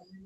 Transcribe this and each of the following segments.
Good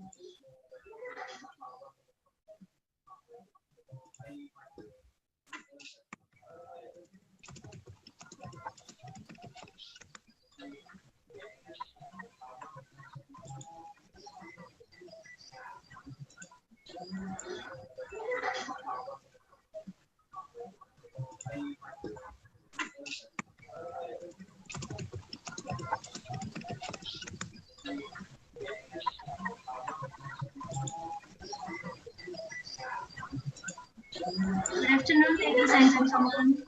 afternoon, ladies and gentlemen.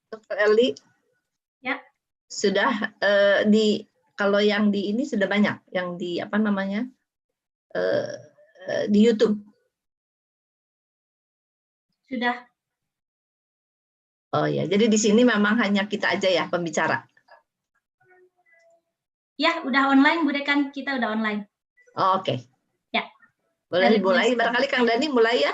Dr. Eli, Ya. Sudah kalau yang di ini sudah banyak, yang di apa namanya di YouTube. Sudah. Oh ya, jadi di sini memang hanya kita aja ya pembicara. Ya, udah online, Bu Dekan, kita udah online. Oh, oke. Ya. Boleh dimulai, barangkali Kang Dani mulai ya.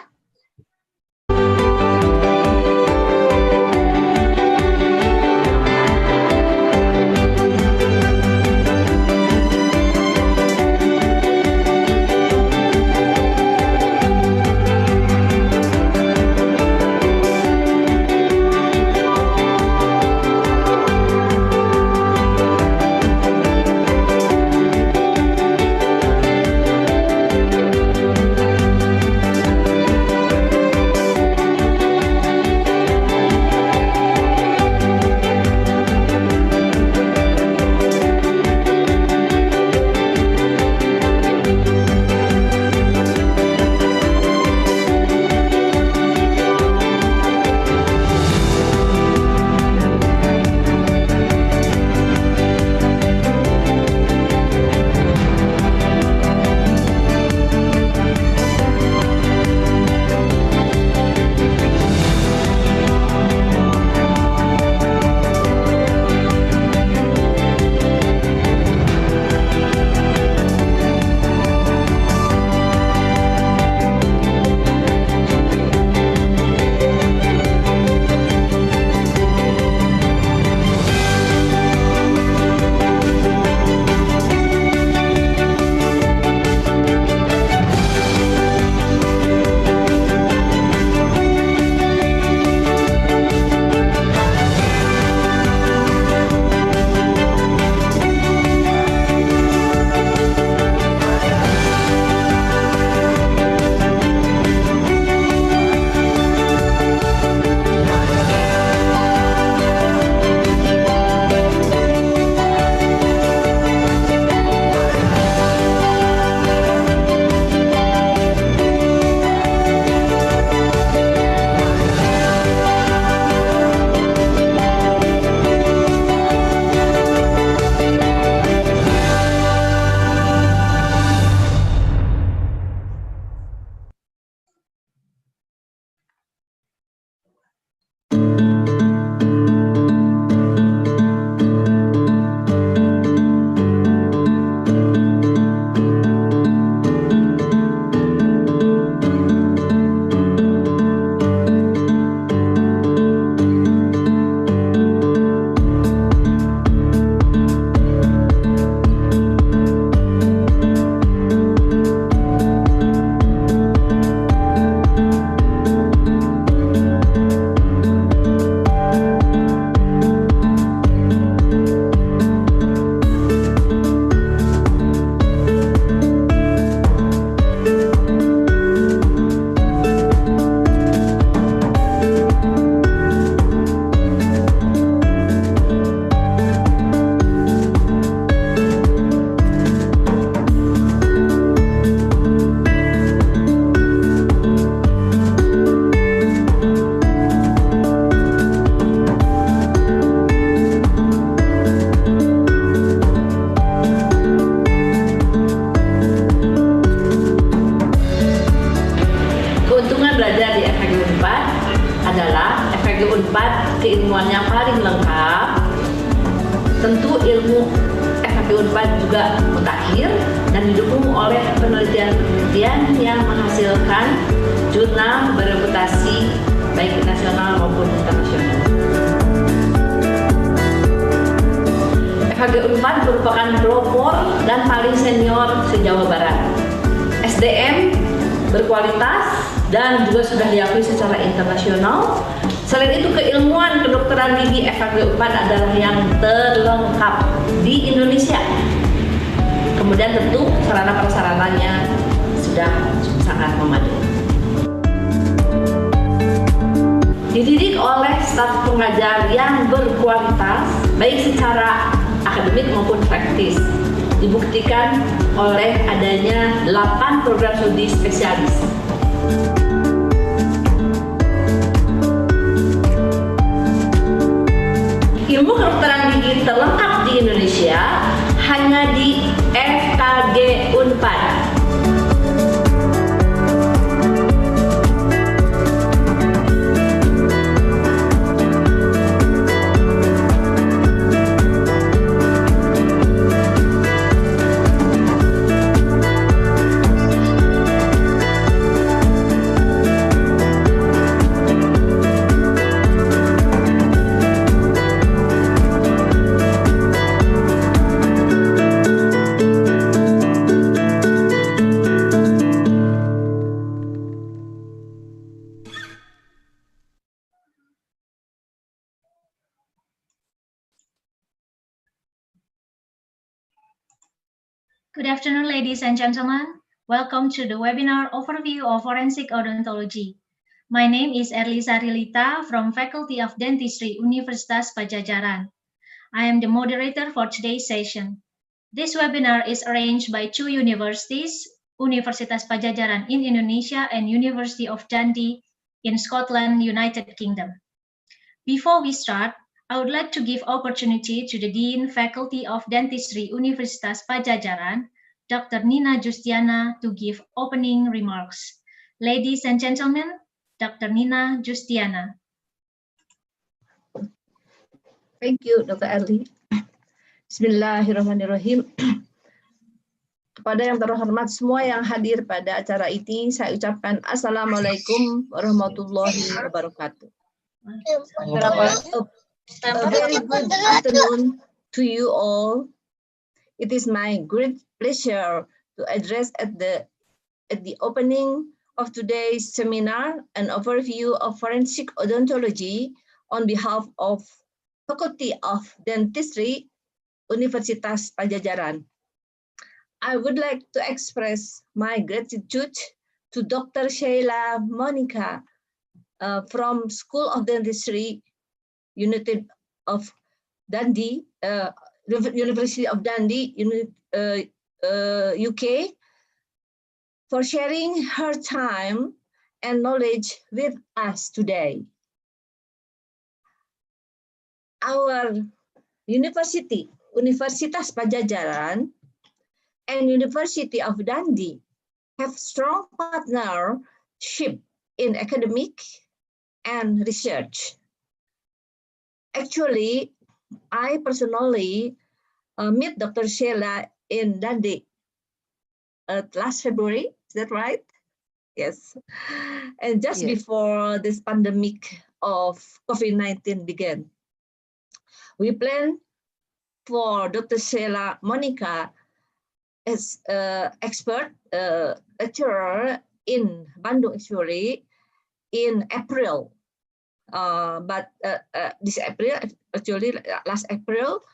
keilmuan yang paling lengkap. Tentu ilmu FHG Unpad juga mutakhir dan didukung oleh penelitian-penelitian yang menghasilkan jurnal bereputasi baik nasional maupun internasional. FHG Unpad merupakan pelopor dan paling senior se-Jawa Barat. SDM berkualitas dan juga sudah diakui secara internasional. Selain itu, keilmuan kedokteran gigi FHG Unpad adalah yang terlengkap di Indonesia. Kemudian tentu sarana prasarananya sudah sangat memadai. Dididik oleh staf pengajar yang berkualitas, baik secara akademik maupun praktis. Dibuktikan oleh adanya 8 program studi spesialis. Ilmu kedokteran gigi terlengkap di Indonesia hanya di FKG Unpad. Good afternoon, ladies and gentlemen. Welcome to the webinar overview of forensic odontology. My name is Erlisa Rilita from Faculty of Dentistry, Universitas Pajajaran. I am the moderator for today's session. This webinar is arranged by two universities, Universitas Pajajaran in Indonesia and University of Dundee in Scotland, United Kingdom. Before we start, I would like to give opportunity to the Dean Faculty of Dentistry Universitas Pajajaran, Dr. Nina Justiana, to give opening remarks. Ladies and gentlemen, Dr. Nina Justiana. Thank you, Dr. Erli. Bismillahirrahmanirrahim. Kepada yang terhormat semua yang hadir pada acara ini, saya ucapkan Assalamualaikum warahmatullahi wabarakatuh. A very good afternoon to you all. It is my great pleasure to address at the opening of today's seminar an overview of forensic odontology on behalf of Faculty of Dentistry, Universitas Pajajaran. I would like to express my gratitude to Dr. Sheila Monica from School of Dentistry, University of Dundee, UK, for sharing her time and knowledge with us today. Our university, Universitas Pajajaran, and University of Dundee have strong partnership in academic and research. Actually, I personally met Dr. Sheila in Dundee last February. Is that right? Yes. And just before this pandemic of COVID-19 began, we planned for Dr. Sheila Monica as expert lecturer in Bandung, actually, in April. But this April, actually last April,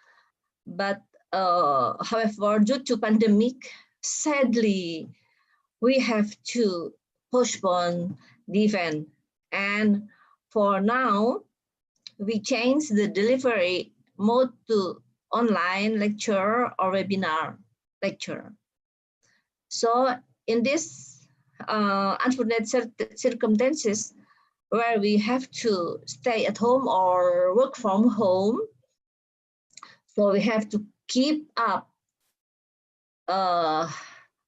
but however, due to pandemic, sadly, we have to postpone the event. And for now, we changed the delivery mode to online lecture or webinar lecture. So in this unfortunate circumstances, where we have to stay at home or work from home, so we have to keep up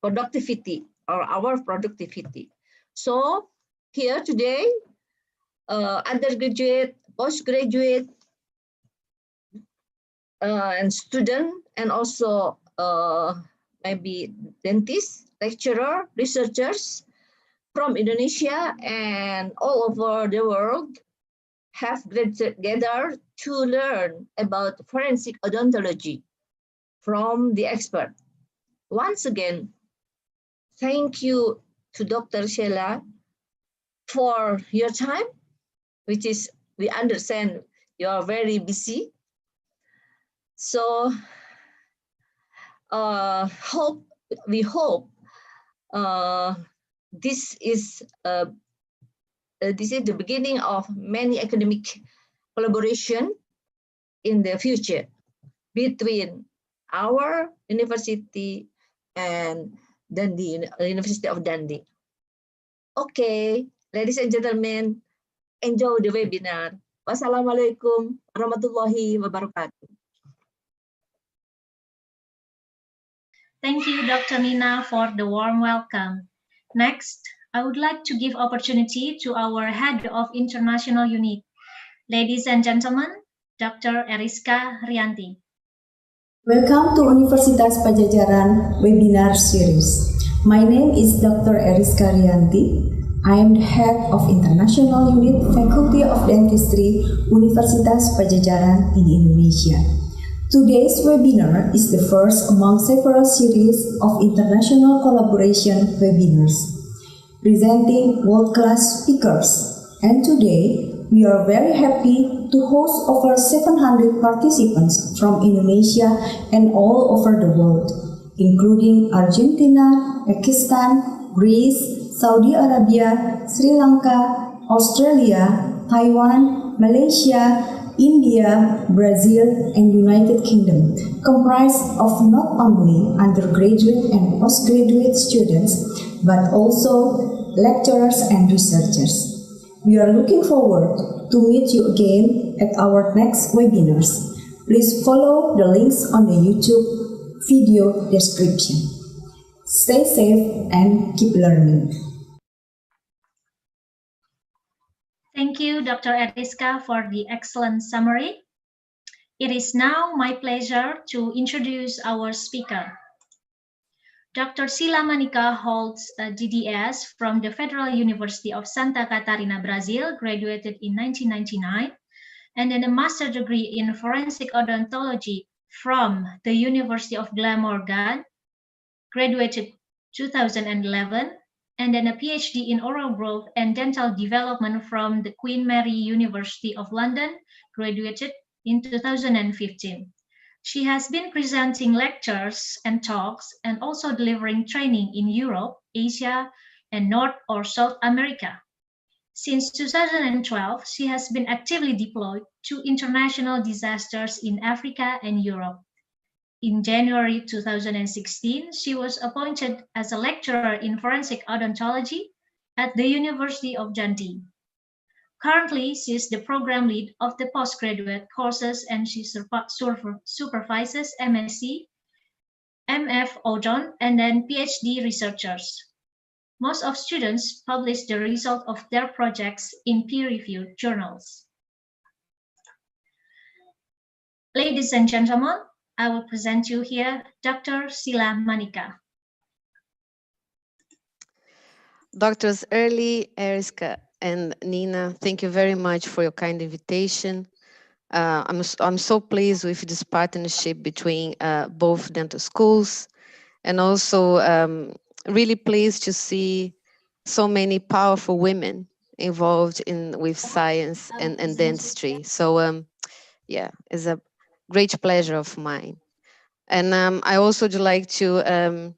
productivity or our productivity. So here today, undergraduate, postgraduate and student, and also maybe dentists, lecturer, researchers from Indonesia and all over the world have gathered to learn about forensic odontology from the expert. Once again, thank you to Dr. Sheila for your time, which is, we understand you are very busy. So we hope this is the beginning of many academic collaboration in the future between our university and Dundee, University of Dundee. Okay, ladies and gentlemen, enjoy the webinar. Wassalamualaikum warahmatullahi wabarakatuh. Thank you, Dr. Nina, for the warm welcome. Next, I would like to give opportunity to our Head of International Unit. Ladies and gentlemen, Dr. Eriska Rianti. Welcome to Universitas Pajajaran webinar series. My name is Dr. Eriska Rianti. I am the Head of International Unit, Faculty of Dentistry, Universitas Pajajaran in Indonesia. Today's webinar is the first among several series of international collaboration webinars, presenting world-class speakers. And today, we are very happy to host over 700 participants from Indonesia and all over the world, including Argentina, Pakistan, Greece, Saudi Arabia, Sri Lanka, Australia, Taiwan, Malaysia, India, Brazil, and United Kingdom, comprised of not only undergraduate and postgraduate students, but also lecturers and researchers. We are looking forward to meet you again at our next webinars. Please follow the links on the YouTube video description. Stay safe and keep learning. Thank you, Dr. Eriska, for the excellent summary. It is now my pleasure to introduce our speaker. Dr. Sila Manica holds a DDS from the Federal University of Santa Catarina, Brazil, graduated in 1999, and then a master's degree in forensic odontology from the University of Glamorgan, graduated 2011, and then a PhD in oral growth and dental development from the Queen Mary University of London, graduated in 2015. She has been presenting lectures and talks and also delivering training in Europe, Asia, and North or South America. Since 2012, she has been actively deployed to international disasters in Africa and Europe. In January 2016, she was appointed as a lecturer in forensic odontology at the University of Dundee. Currently, she is the program lead of the postgraduate courses and she supervises MSc, MF Odon, and then PhD researchers. Most of students publish the result of their projects in peer-reviewed journals. Ladies and gentlemen, I will present you here Dr. Sila Manica. Doctors Early, Eriska, and Nina, thank you very much for your kind invitation. I'm so pleased with this partnership between both dental schools, and also really pleased to see so many powerful women involved with science and dentistry. So yeah, it's a great pleasure of mine. And I also would like to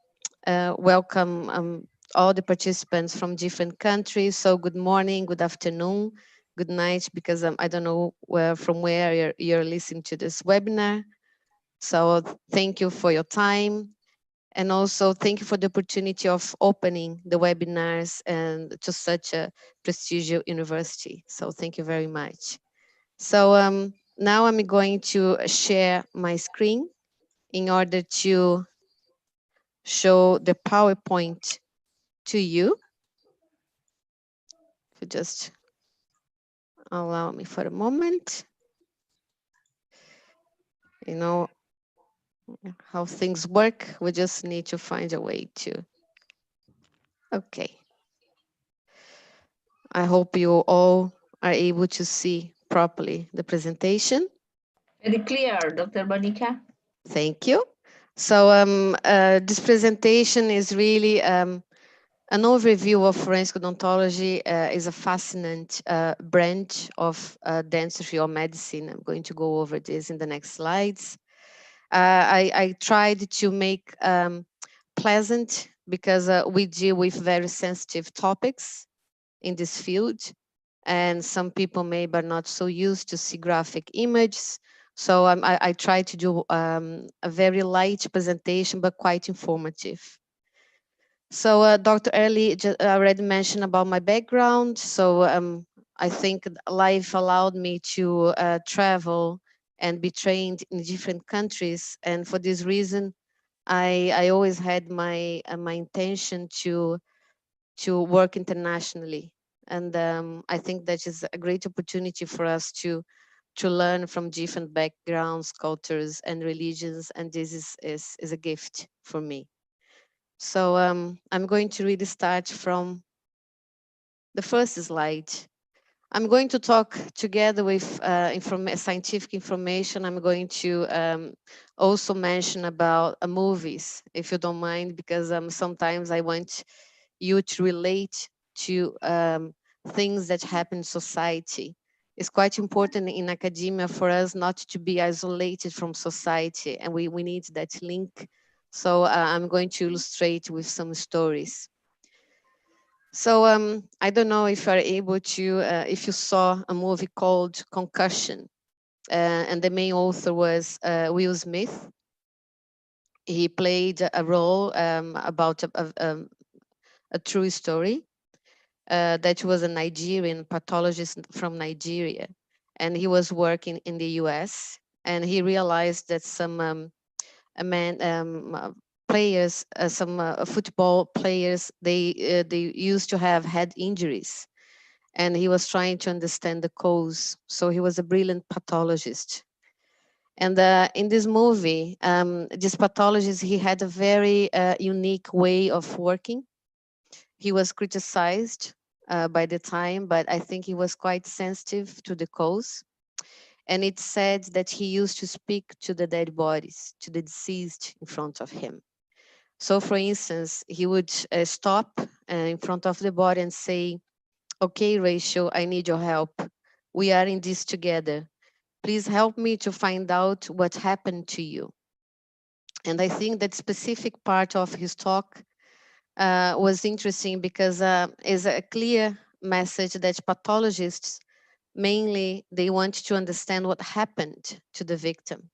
welcome all the participants from different countries. So good morning, good afternoon, good night, because I don't know from where you're listening to this webinar. So thank you for your time. And also thank you for the opportunity of opening the webinars and to such a prestigious university. So thank you very much. So now I'm going to share my screen in order to show the PowerPoint to you. Just Allow me for a moment. You know how things work. We just need to find a way to. Okay. I hope you all are able to see properly the presentation. Very clear, Dr. Monica. Thank you. So this presentation is really an overview of forensic odontology. Is a fascinating branch of dentistry or medicine. I'm going to go over this in the next slides. I tried to make pleasant because we deal with very sensitive topics in this field, and some people maybe are not so used to see graphic images. So I try to do a very light presentation, but quite informative. So Dr. Early already mentioned about my background. So I think life allowed me to travel and be trained in different countries. And for this reason, I always had my intention to work internationally. And I think that is a great opportunity for us to learn from different backgrounds, cultures, and religions. And this is a gift for me. So I'm going to really start from the first slide. I'm going to talk together with scientific information. I'm going to also mention about movies, if you don't mind, because sometimes I want you to relate to things that happen in society. It's quite important in academia for us not to be isolated from society, and we need that link. So I'm going to illustrate with some stories. So I don't know if you are able to, if you saw a movie called Concussion, and the main author was Will Smith. He played a role about a true story. That was a Nigerian pathologist from Nigeria, and he was working in the US, and he realized that some players, some football players, they used to have head injuries, and he was trying to understand the cause. So he was a brilliant pathologist. And in this movie, this pathologist, he had a very unique way of working. He was criticized by the time, but I think he was quite sensitive to the cause. And it said that he used to speak to the dead bodies, to the deceased in front of him. So, for instance, he would stop in front of the body and say, "Okay, Rachel, I need your help. We are in this together. Please help me to find out what happened to you." And I think that specific part of his talk was interesting because is a clear message that pathologists mainly they want to understand what happened to the victim.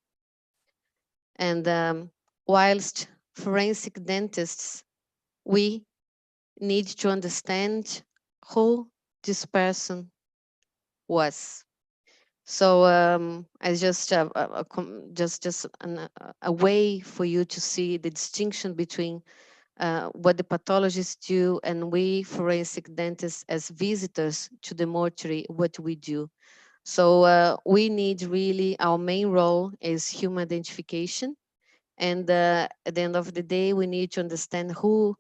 And whilst forensic dentists, we need to understand who this person was. So it's just a way for you to see the distinction between what the pathologists do and we forensic dentists as visitors to the mortuary, what we do. So we need really, our main role is human identification. And at the end of the day, we need to understand who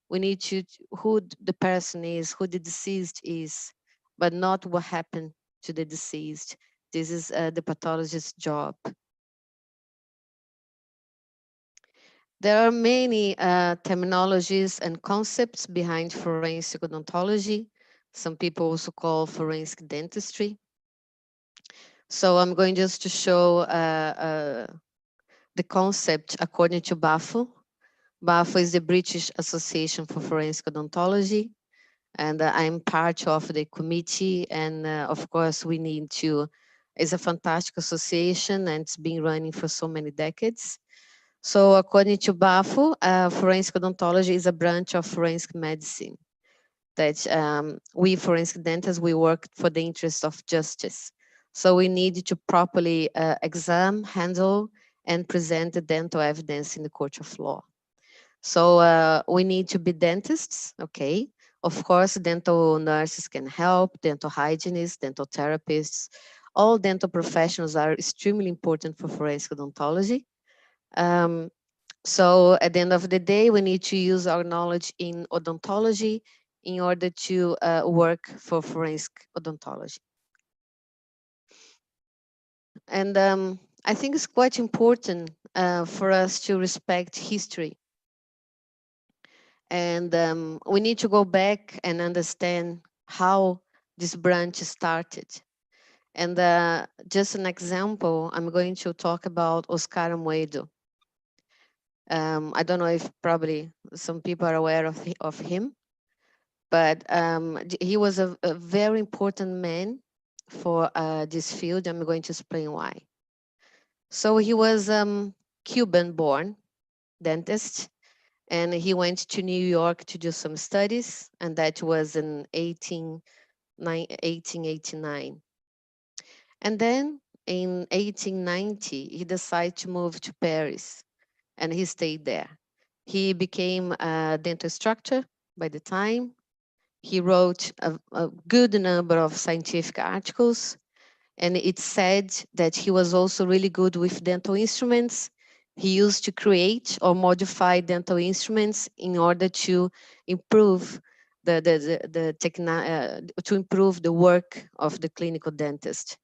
the person is, who the deceased is, but not what happened to the deceased. This is the pathologist's job. There are many terminologies and concepts behind forensic odontology. Some people also call forensic dentistry. So I'm going just to show the concept according to BAFO. BAFO is the British Association for Forensic Odontology, and I'm part of the committee. And of course, we need to. It's a fantastic association, and it's been running for so many decades. So according to BAFO, forensic odontology is a branch of forensic medicine that we forensic dentists, we work for the interest of justice. So we need to properly examine, handle, and present the dental evidence in the court of law. So we need to be dentists, okay? Of course, dental nurses can help, dental hygienists, dental therapists. All dental professionals are extremely important for forensic odontology. So at the end of the day, we need to use our knowledge in odontology in order to work for forensic odontology. And I think it's quite important for us to respect history. And we need to go back and understand how this branch started. And just an example, I'm going to talk about Oscar Amoedo. I don't know if probably some people are aware of him, but he was a very important man for this field. I'm going to explain why. So he was Cuban-born dentist, and he went to New York to do some studies, and that was in 1889. And then in 1890, he decided to move to Paris, and he stayed there. He became a dental instructor by the time. He wrote a good number of scientific articles, and it said that he was also really good with dental instruments. He used to create or modify dental instruments in order to improve to improve the work of the clinical dentist.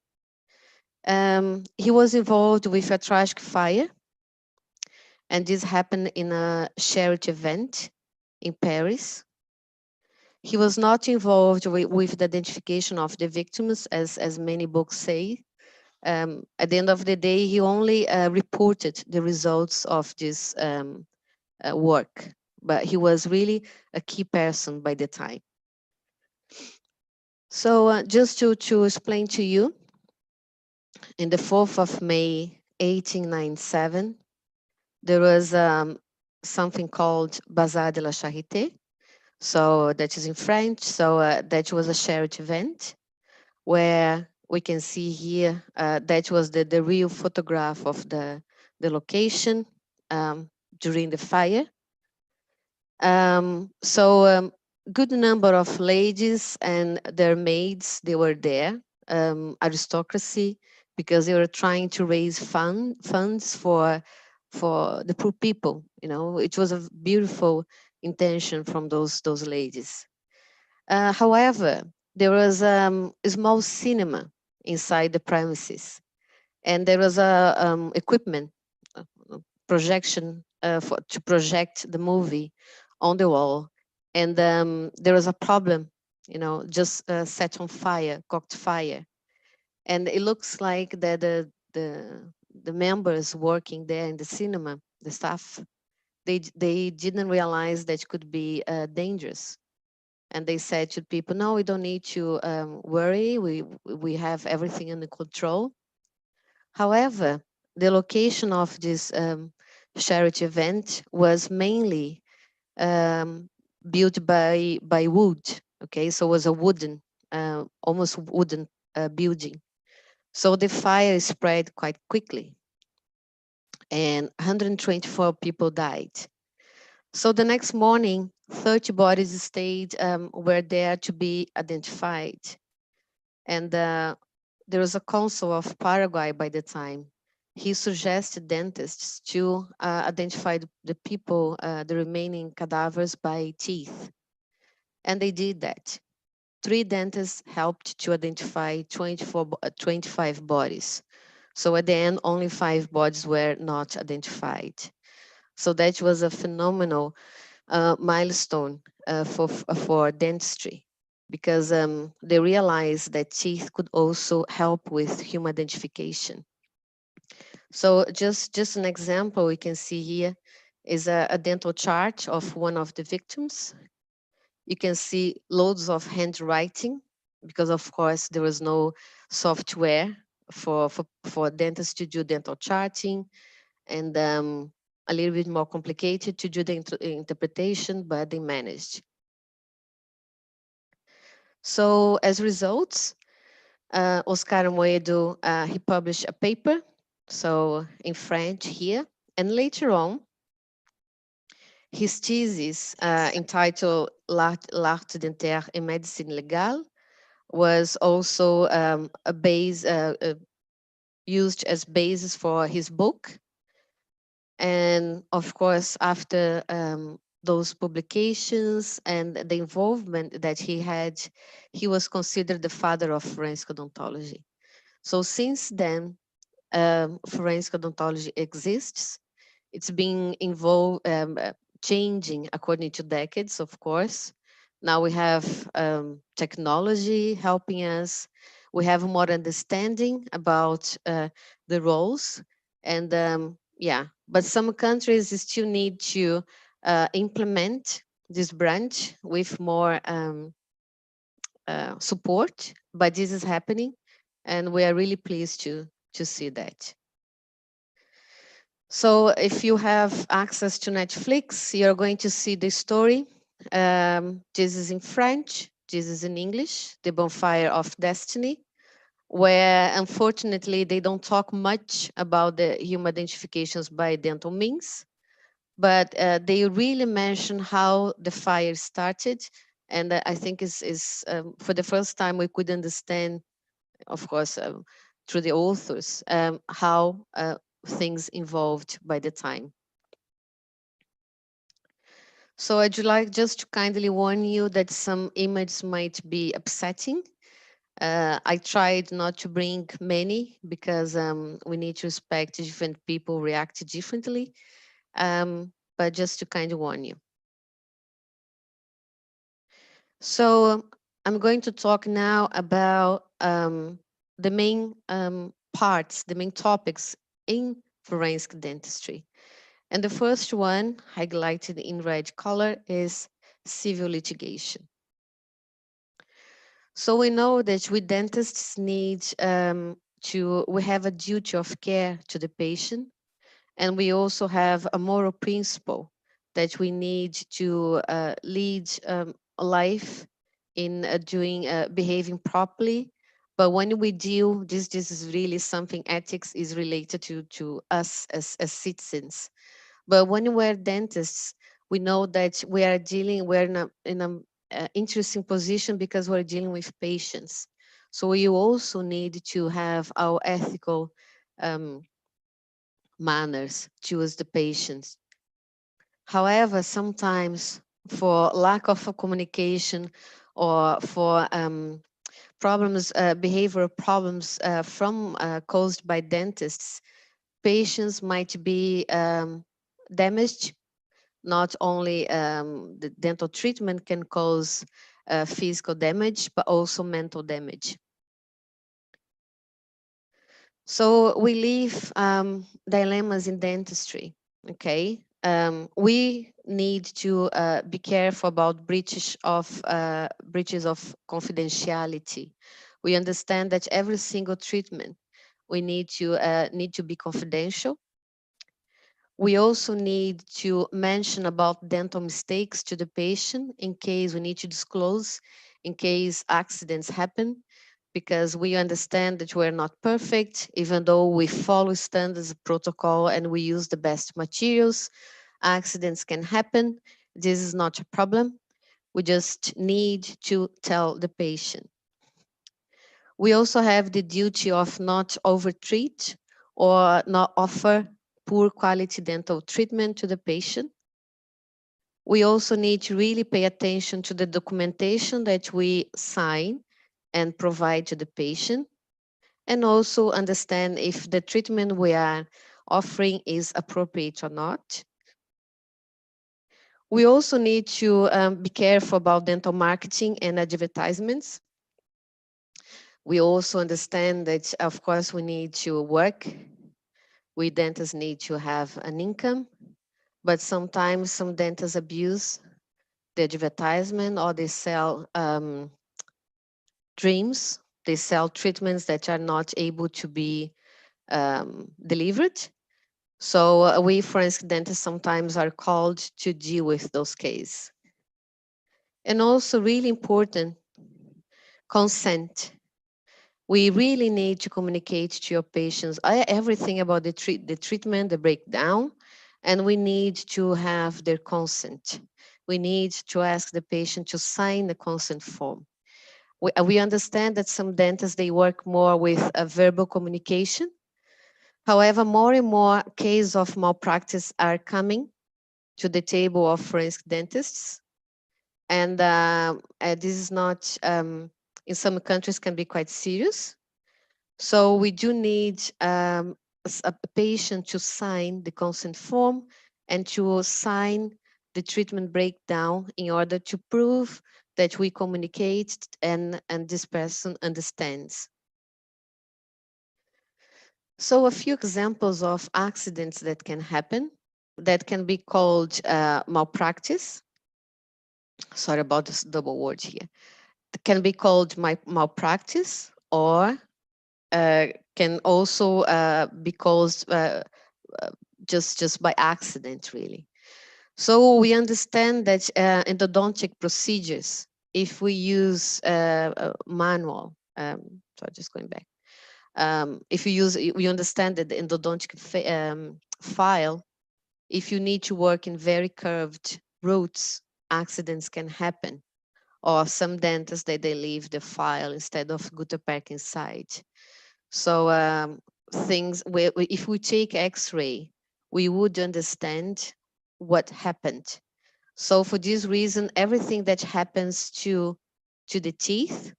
He was involved with a tragic fire, and this happened in a charity event in Paris. He was not involved with the identification of the victims, as many books say. At the end of the day, he only reported the results of this work, but he was really a key person by the time. So just to explain to you, in the 4th of May, 1897, there was something called Bazar de la Charité. So that is in French. So that was a charity event where we can see here, that was the real photograph of the location during the fire. So good number of ladies and their maids, they were there, aristocracy, because they were trying to raise funds for the poor people. You know, it was a beautiful intention from those ladies. However, there was a small cinema inside the premises, and there was a equipment projection to project the movie on the wall, and there was a problem, you know, just set on fire, caught fire, and it looks like that the members working there in the cinema, the staff, they didn't realize that it could be dangerous. And they said to people, no, we don't need to worry. We have everything under control. However, the location of this charity event was mainly built by wood. Okay, so it was a wooden, almost wooden building. So the fire spread quite quickly, and 124 people died. So the next morning, 30 bodies were there to be identified. And there was a consul of Paraguay by the time. He suggested dentists to identify the people, the remaining cadavers, by teeth. And they did that. 3 dentists helped to identify 25 bodies. So at the end, only 5 bodies were not identified. So that was a phenomenal milestone for dentistry, because they realized that teeth could also help with human identification. So just an example we can see here is a dental chart of one of the victims. You can see loads of handwriting, because of course there was no software for dentists to do dental charting, and a little bit more complicated to do the interpretation, but they managed. So as results, Oscar Moedo, he published a paper, so in French here, and later on, His thesis, entitled L'art dentaire et médecine légale, was also a base used as basis for his book. And of course, after those publications and the involvement that he had, he was considered the father of forensic odontology. So since then, forensic odontology exists. It's been involved, changing according to decades, of course. Now we have technology helping us. We have more understanding about the roles. And yeah, but some countries still need to implement this branch with more support, but this is happening. And we are really pleased to see that. So if you have access to Netflix, you're going to see the story. This is in French, this is in English, The Bonfire of Destiny, where unfortunately they don't talk much about the human identifications by dental means, but they really mention how the fire started. And I think is for the first time we could understand, of course, through the authors, how things evolved by the time. So I'd like just to kindly warn you that some images might be upsetting. I tried not to bring many because we need to respect different people react differently, but just to kind of warn you. So I'm going to talk now about the main parts, the main topics in forensic dentistry. And the first one, highlighted in red color, is civil litigation. So we know that we dentists need we have a duty of care to the patient, and we also have a moral principle that we need to lead a life in behaving properly. But when we deal, this is really something ethics is related to us as citizens. But when we're dentists, we know that we're in a interesting position because we're dealing with patients. So you also need to have our ethical manners towards the patients. However, sometimes for lack of communication or for problems, behavioral problems caused by dentists, patients might be damaged. Not only the dental treatment can cause physical damage, but also mental damage. So we leave dilemmas in dentistry, okay? We need to be careful about breaches of confidentiality. We understand that every single treatment we need to be confidential. We also need to mention about dental mistakes to the patient in case we need to disclose, in case accidents happen, because we understand that we're not perfect, even though we follow standards protocol and we use the best materials. Accidents can happen. This is not a problem. We just need to tell the patient. We also have the duty of not overtreat or not offer poor quality dental treatment to the patient. We also need to really pay attention to the documentation that we sign and provide to the patient, and also understand if the treatment we are offering is appropriate or not. We also need to be careful about dental marketing and advertisements. We also understand that, of course, we need to work. We dentists need to have an income, but sometimes some dentists abuse the advertisement, or they sell dreams. They sell treatments that are not able to be delivered. So we forensic dentists sometimes are called to deal with those cases. And also really important, consent. We really need to communicate to your patients everything about the treatment, the breakdown, and we need to have their consent. We need to ask the patient to sign the consent form. We understand that some dentists, they work more with a verbal communication. However, more and more cases of malpractice are coming to the table of forensic dentists. And this is not, in some countries can be quite serious. So we do need a patient to sign the consent form and to sign the treatment breakdown in order to prove that we communicate and this person understands. So a few examples of accidents that can happen that can be called malpractice. Sorry about this double word here. It can be called malpractice, or can also be caused just by accident, really. So we understand that endodontic procedures, if we use manual, sorry, just going back. If you use, we understand that the endodontic file, if you need to work in very curved routes, accidents can happen. Or some dentists, they leave the file instead of gutter pack inside. So things, if we take X-ray, we would understand what happened. So for this reason, everything that happens to the teeth,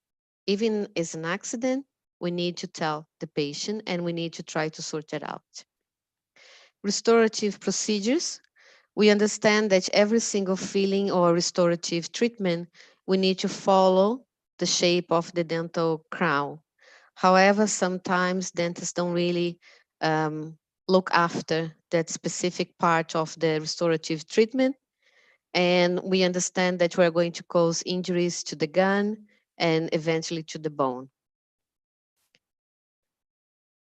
even as an accident, we need to tell the patient and we need to try to sort it out. Restorative procedures. We understand that every single filling or restorative treatment, we need to follow the shape of the dental crown. However, sometimes dentists don't really look after that specific part of the restorative treatment. And we understand that we're going to cause injuries to the gum and eventually to the bone.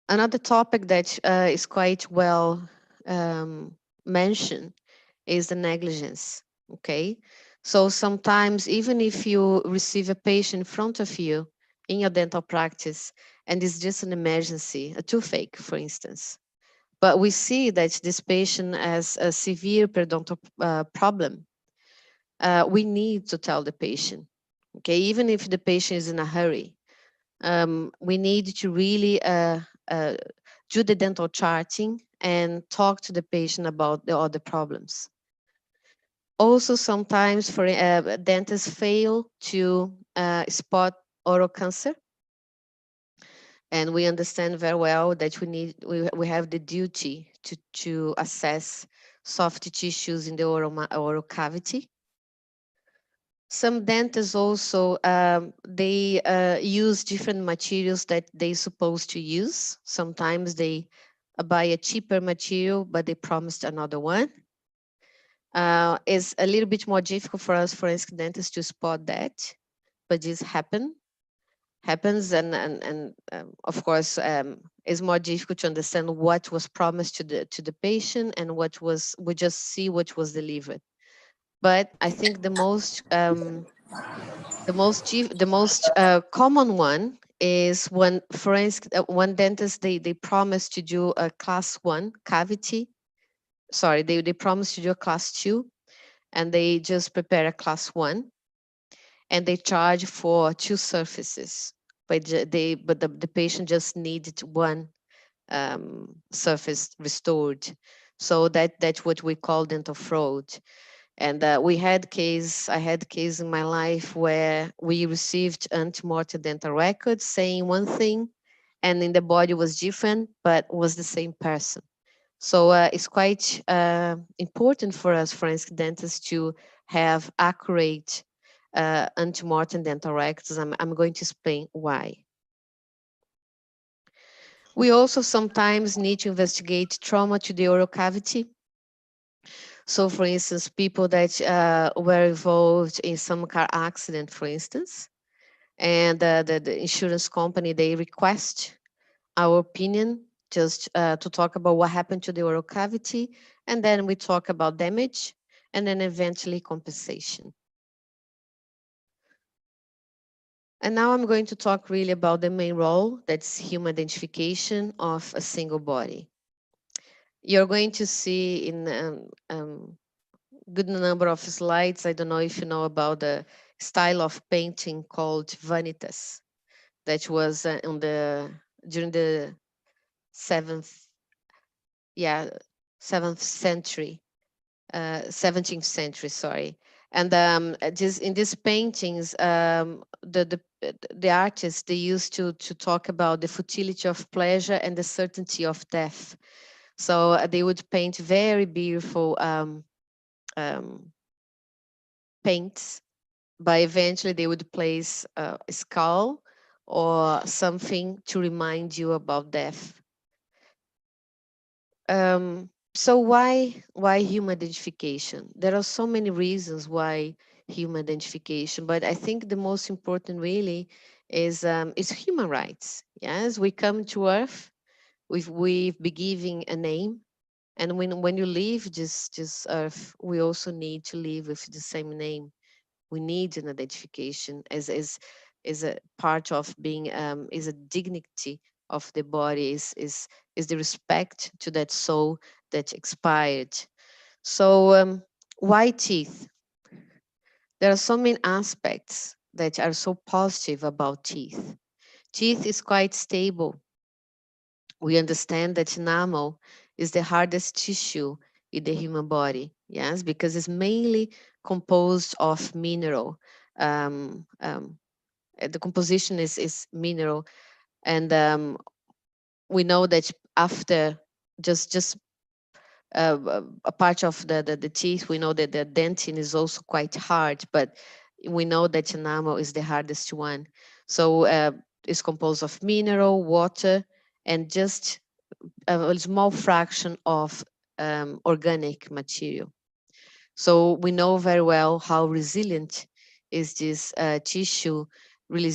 Another topic that is quite well mentioned is the negligence, okay? So sometimes, even if you receive a patient in front of you in your dental practice, and it's just an emergency, a toothache, for instance, but we see that this patient has a severe periodontal problem, we need to tell the patient, okay? Even if the patient is in a hurry, we need to really do the dental charting and talk to the patient about the other problems. Also, sometimes for dentists fail to spot oral cancer, and we understand very well that we have the duty to assess soft tissues in the oral cavity. Some dentists also they use different materials that they supposed to use. Sometimes they buy a cheaper material, but they promised another one. It's a little bit more difficult for us forensic dentists to spot that, but this happens, and of course it's more difficult to understand what was promised to the patient and what was, we just see what was delivered. But I think the most common one is when when dentists they promise to do a class 1 cavity. Sorry, they promise to do a class 2, and they just prepare a class 1, and they charge for 2 surfaces, but the patient just needed 1 surface restored. So that's what we call dental fraud. And I had case in my life where we received ante-mortem dental records saying one thing, and in the body was different, but was the same person. So it's quite important for us forensic dentists to have accurate ante-mortem dental records. I'm going to explain why. We also sometimes need to investigate trauma to the oral cavity. So for instance, people that were involved in some car accident, for instance, and the insurance company, they request our opinion just to talk about what happened to the oral cavity, and then we talk about damage, and then eventually compensation. And now I'm going to talk really about the main role, that's human identification of a single body. you're going to see in good number of slides. I don't know if you know about the style of painting called vanitas that was during the seventh, yeah, 7th century, 17th century, sorry. And just in these paintings, the artists, they used to talk about the futility of pleasure and the certainty of death. So they would paint very beautiful paints, but eventually they would place a skull or something to remind you about death. So why human identification? There are so many reasons why human identification, but I think the most important really is human rights. Yes, we come to Earth, we've been given a name, and when you leave this Earth, we also need to live with the same name. We need an identification as a part of being is a dignity of the body, is the respect to that soul that expired. So why teeth? There are so many aspects that are so positive about teeth. Teeth is quite stable. We understand that enamel is the hardest tissue in the human body, yes, because it's mainly composed of mineral. Um, um, the composition is mineral, and we know that after just a part of the teeth, we know that the dentin is also quite hard, but we know that enamel is the hardest one. So it's composed of mineral, water, and just a small fraction of organic material. So we know very well how resilient is this tissue, really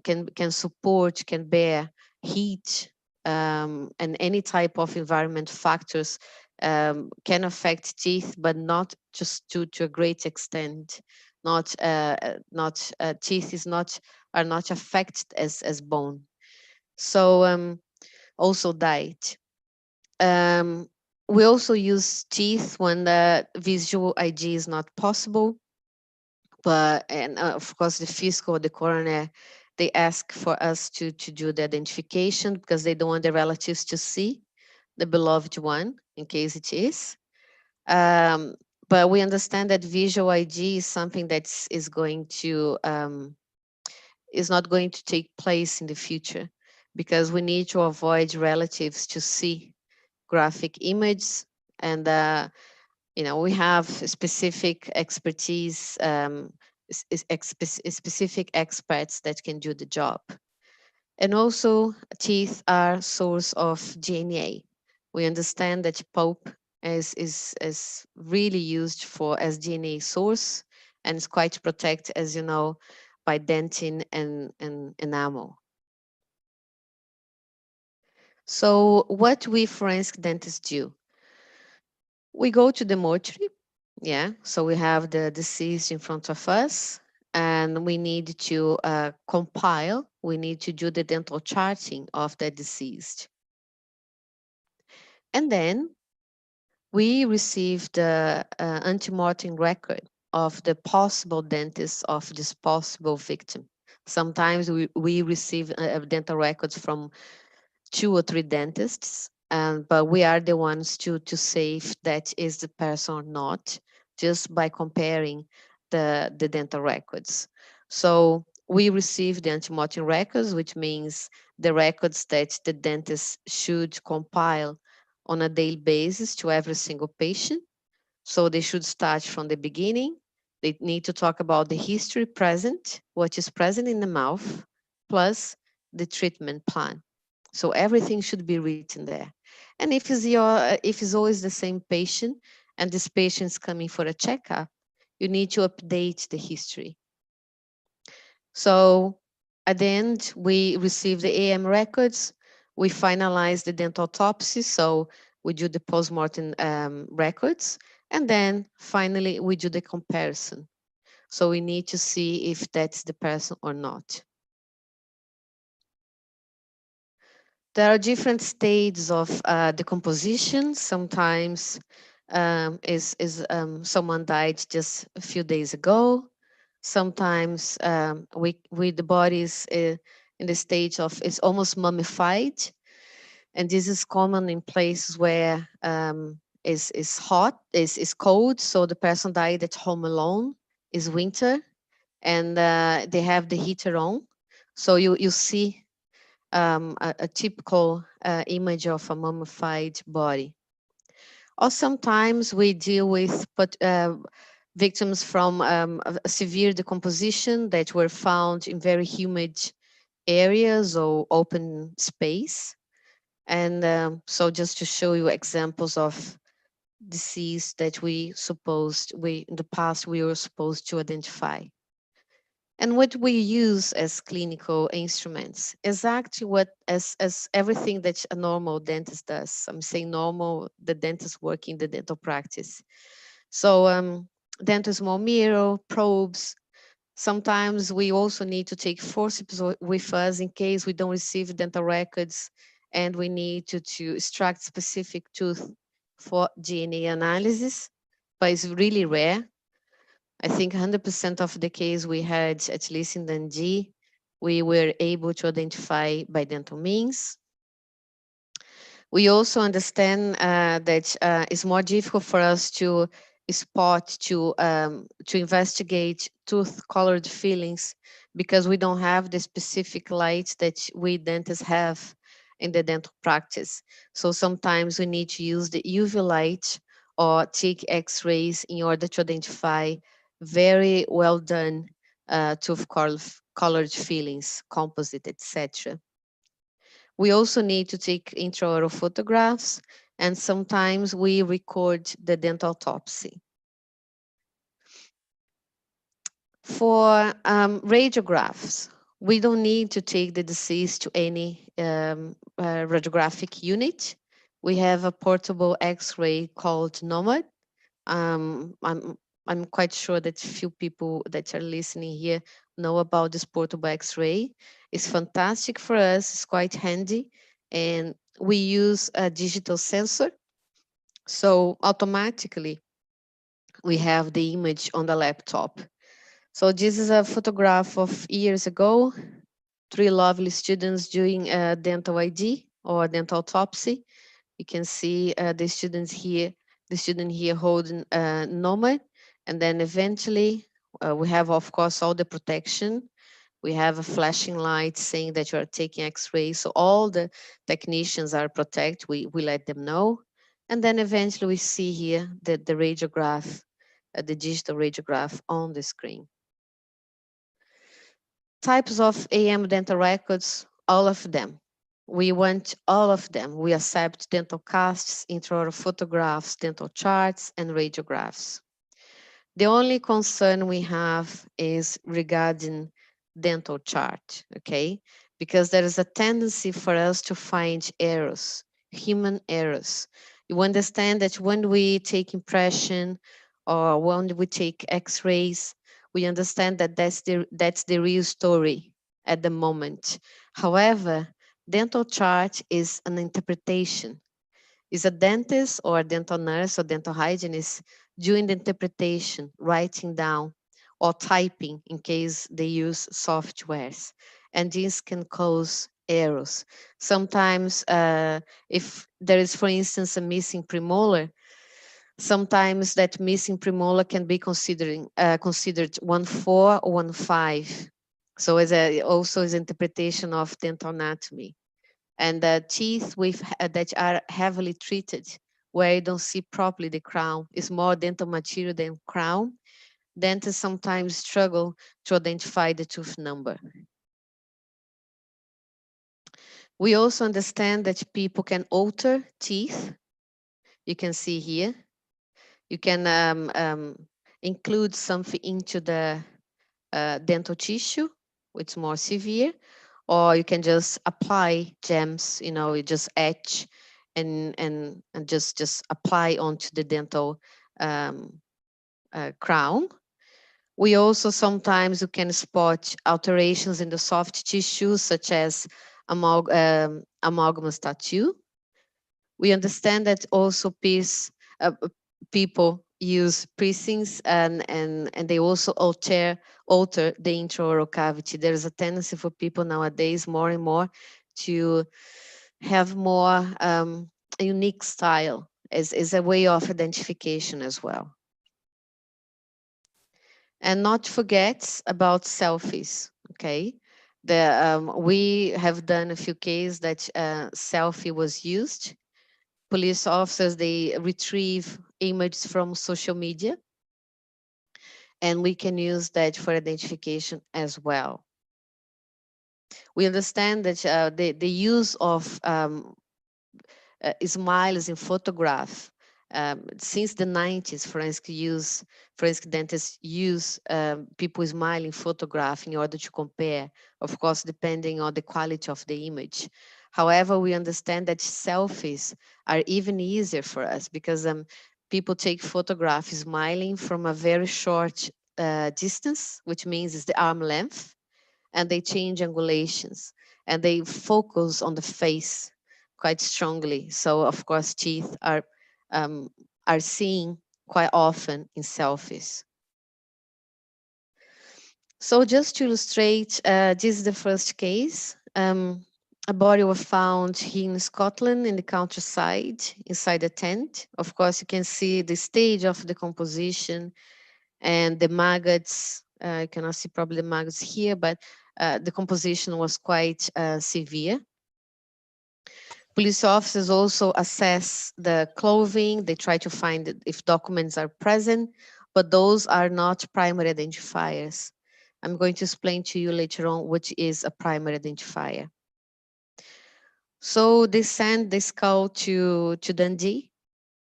can support, can bear heat, and any type of environment factors can affect teeth, but not just to a great extent. Not teeth is not are not affected as bone. So also diet. Um, we also use teeth when the visual ID is not possible, but and of course the fiscal, the coroner, they ask for us to do the identification because they don't want the relatives to see the beloved one in case it is. Um, but we understand that visual ID is something that is going to is not going to take place in the future because we need to avoid relatives to see graphic images, and we have specific expertise, specific experts that can do the job. And also teeth are source of DNA. We understand that pulp is really used for as DNA source, and it's quite protected, as you know, by dentin and enamel. So what we forensic dentists do? We go to the mortuary, yeah, so we have the deceased in front of us, and we need to compile, we need to do the dental charting of the deceased. And then we receive the ante-mortem record of the possible dentist of this possible victim. Sometimes we receive dental records from 2 or 3 dentists, but we are the ones to say if that is the person or not, just by comparing the dental records. So we receive the ante-mortem records, which means the records that the dentist should compile on a daily basis to every single patient. So they should start from the beginning. They need to talk about the history present, what is present in the mouth, plus the treatment plan. So everything should be written there. And if it's always the same patient and this patient is coming for a checkup, you need to update the history. So at the end, we receive the AM records, we finalize the dental autopsy, so we do the postmortem records, and then finally we do the comparison. So we need to see if that's the person or not. There are different stages of decomposition. Sometimes someone died just a few days ago. Sometimes the body is in the stage of it's almost mummified, and this is common in places where is hot, is cold. So the person died at home alone. Is winter, and they have the heater on. So you see a typical image of a mummified body. Or sometimes we deal with victims from a severe decomposition that were found in very humid areas or open space. And so just to show you examples of disease that in the past we were supposed to identify. And what we use as clinical instruments is actually as everything that a normal dentist does. I'm saying normal, the dentist work in the dental practice. So dental small mirror, probes. Sometimes we also need to take forceps with us in case we don't receive dental records and we need to extract specific tooth for DNA analysis, but it's really rare. I think 100% of the case we had, at least in Dundee, we were able to identify by dental means. We also understand that it's more difficult for us to spot, to investigate tooth-colored fillings because we don't have the specific light that we dentists have in the dental practice. So sometimes we need to use the UV light or take X-rays in order to identify very well done tooth-colored fillings, composite, etc. We also need to take intraoral photographs, and sometimes we record the dental autopsy. For radiographs, we don't need to take the deceased to any radiographic unit. We have a portable X-ray called Nomad. I'm quite sure that few people that are listening here know about this portable X-ray. It's fantastic for us. It's quite handy, and we use a digital sensor. So automatically, we have the image on the laptop. So this is a photograph of years ago. 3 lovely students doing a dental ID or dental autopsy. You can see the student here holding a Nomad, and then eventually we have, of course, all the protection. We have a flashing light saying that you are taking X-rays, so all the technicians are protected. We let them know, and then eventually we see here the radiograph, the digital radiograph on the screen. Types of AM dental records, all of them. We want all of them. We accept dental casts, intraoral photographs, dental charts, and radiographs. The only concern we have is regarding dental chart, okay? Because there is a tendency for us to find errors, human errors. You understand that when we take impression or when we take X-rays, we understand that that's the real story at the moment. However, dental chart is an interpretation. Is a dentist or a dental nurse or dental hygienist doing the interpretation, writing down or typing in case they use softwares. And this can cause errors. Sometimes if there is, for instance, a missing premolar, sometimes that missing premolar can be considered 1.4 or 1.5. So also as interpretation of dental anatomy. And teeth that are heavily treated, where you don't see properly the crown, is more dental material than crown. Dentists sometimes struggle to identify the tooth number. We also understand that people can alter teeth. You can see here. You can include something into the dental tissue, which is more severe, or you can just apply gems, you just etch and just apply onto the dental crown. We also sometimes you can spot alterations in the soft tissue, such as amalgam tattoo. We understand that also people use piercings and they also alter the intraoral cavity. There is a tendency for people nowadays more and more to have more a unique style as a way of identification as well. And not forget about selfies, okay? We have done a few cases that selfie was used. Police officers, they retrieve images from social media, and we can use that for identification as well. We understand that the use of smiles in photograph. Since the 90s, forensic dentists use people smiling photograph in order to compare, of course, depending on the quality of the image. However, we understand that selfies are even easier for us because people take photographs smiling from a very short distance, which means it's the arm length, and they change angulations and they focus on the face quite strongly. So of course, teeth are seen quite often in selfies. So just to illustrate, this is the first case. A body was found here in Scotland in the countryside inside a tent. Of course, you can see the stage of decomposition and the maggots. You cannot see probably the maggots here, but the composition was quite severe. Police officers also assess the clothing. They try to find if documents are present, but those are not primary identifiers. I'm going to explain to you later on what is a primary identifier. So they sent the skull to Dundee,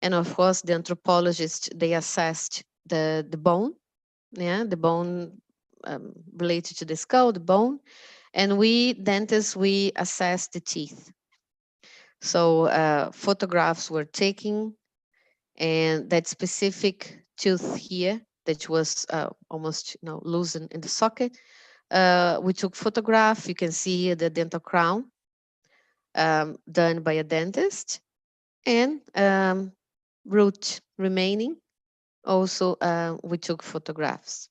and of course the anthropologist, they assessed the bone, the bone related to the skull, the bone, and we dentists, we assessed the teeth. So photographs were taken, and that specific tooth here that was almost loosened in the socket, we took photograph. You can see here the dental crown done by a dentist, and root remaining. Also, we took photographs.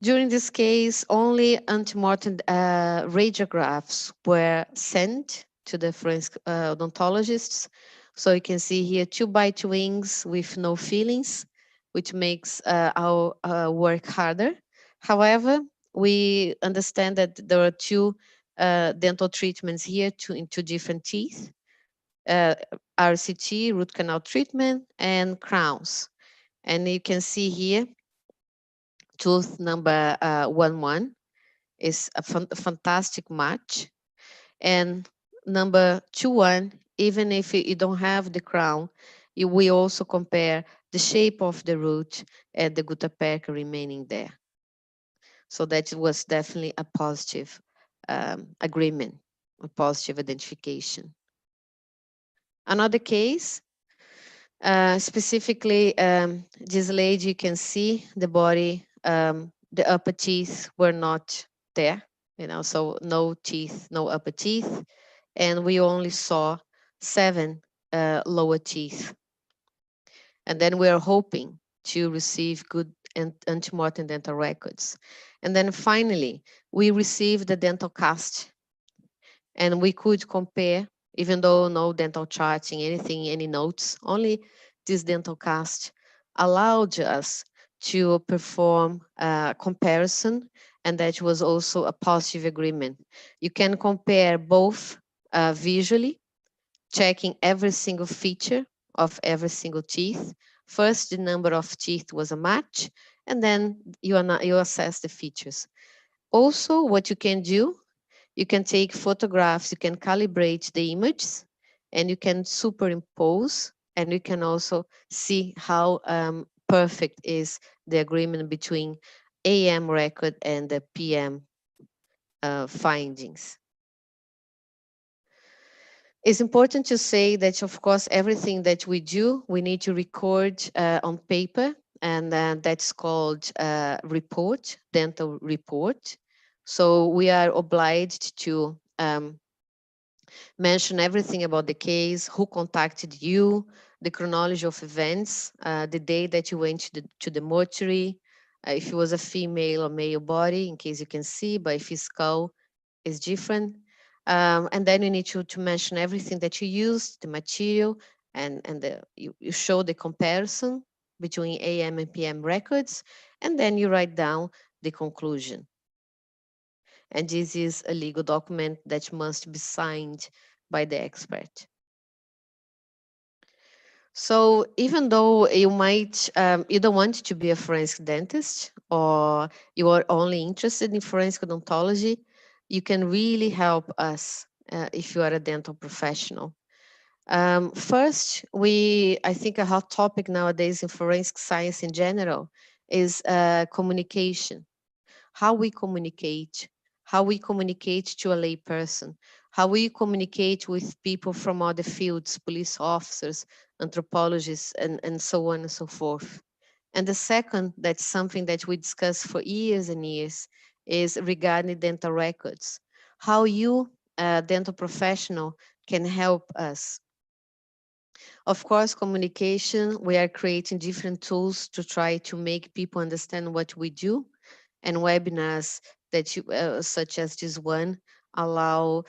During this case, only antemortem radiographs were sent to the forensic odontologists. So you can see here 2x2 wings with no fillings, which makes our work harder. However, we understand that there are two dental treatments here in two different teeth, RCT, root canal treatment, and crowns. And you can see here, tooth number 11 is a fantastic match. And number 21, even if you don't have the crown, we also compare the shape of the root and the gutta perca remaining there. So that was definitely a positive agreement, a positive identification. Another case, specifically, this lady, you can see the body, the upper teeth were not there, so no teeth, no upper teeth, and we only saw 7 lower teeth. And then we are hoping to receive good antemortem dental records. And then finally, we received the dental cast, and we could compare, even though no dental charting, anything, any notes, only this dental cast allowed us to perform a comparison, and that was also a positive agreement. You can compare both visually, checking every single feature of every single teeth. First, the number of teeth was a match, and then you assess the features. Also, what you can do, you can take photographs, you can calibrate the images, and you can superimpose, and you can also see how perfect is the agreement between AM record and the PM findings. It's important to say that, of course, everything that we do, we need to record on paper, and that's called report, dental report. So we are obliged to mention everything about the case, who contacted you, the chronology of events, the day that you went to the mortuary, if it was a female or male body, in case you can see, but if it's skull, is different. And then you need to mention everything that you used, the material, and you show the comparison between AM and PM records, and then you write down the conclusion. And this is a legal document that must be signed by the expert. So even though you might, you don't want to be a forensic dentist, or you are only interested in forensic odontology, you can really help us if you are a dental professional. First, I think a hot topic nowadays in forensic science in general is communication. How we communicate to a lay person, how we communicate with people from other fields, police officers, anthropologists, and so on and so forth. And the second, that's something that we discussed for years and years, is regarding dental records. How you, dental professional, can help us. Of course, communication, we are creating different tools to try to make people understand what we do, and webinars that such as this one allow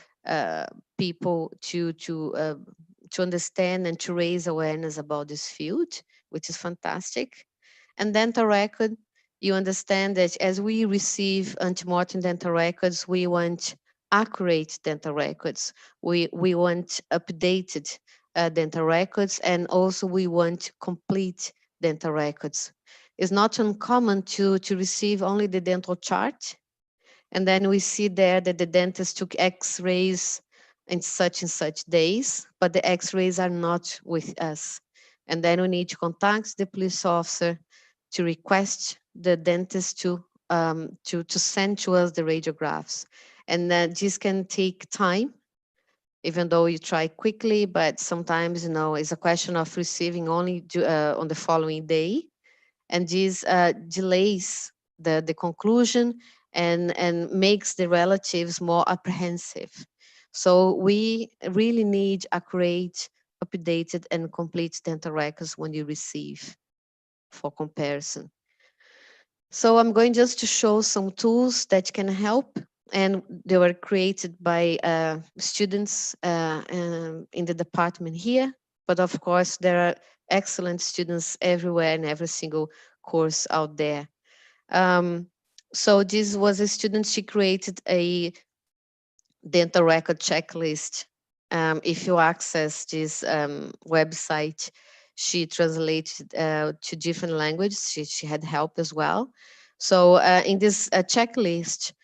people to understand and to raise awareness about this field, which is fantastic. And dental record, you understand that as we receive antemortem dental records, we want accurate dental records. We want updated dental records, and also we want complete dental records. It's not uncommon to receive only the dental chart, and then we see there that the dentist took x-rays in such and such days, but the x-rays are not with us. And then we need to contact the police officer to request the dentist to send to us the radiographs. And this can take time, even though you try quickly, but sometimes, it's a question of receiving only on the following day. And this delays the conclusion and makes the relatives more apprehensive. So we really need accurate, updated, and complete dental records when you receive for comparison. So I'm going just to show some tools that can help, and they were created by students in the department here. But of course, there are excellent students everywhere in every single course out there. So this was a student, she created a dental record checklist. If you access this website, she translated to different languages. She had help as well. So in this checklist,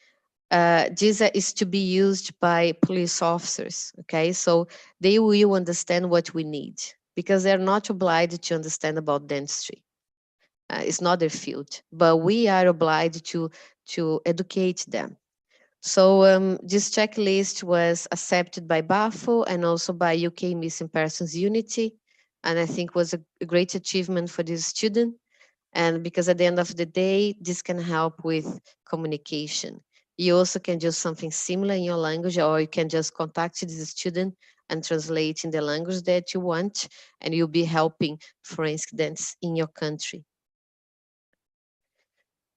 this is to be used by police officers, okay? So they will understand what we need, because they're not obliged to understand about dentistry. It's not their field, but we are obliged to educate them. So this checklist was accepted by BAFO and also by UK Missing Persons Unity, and I think was a great achievement for this student. And because at the end of the day, this can help with communication. You also can do something similar in your language, or you can just contact the student and translate in the language that you want, and you'll be helping forensic dentists in your country.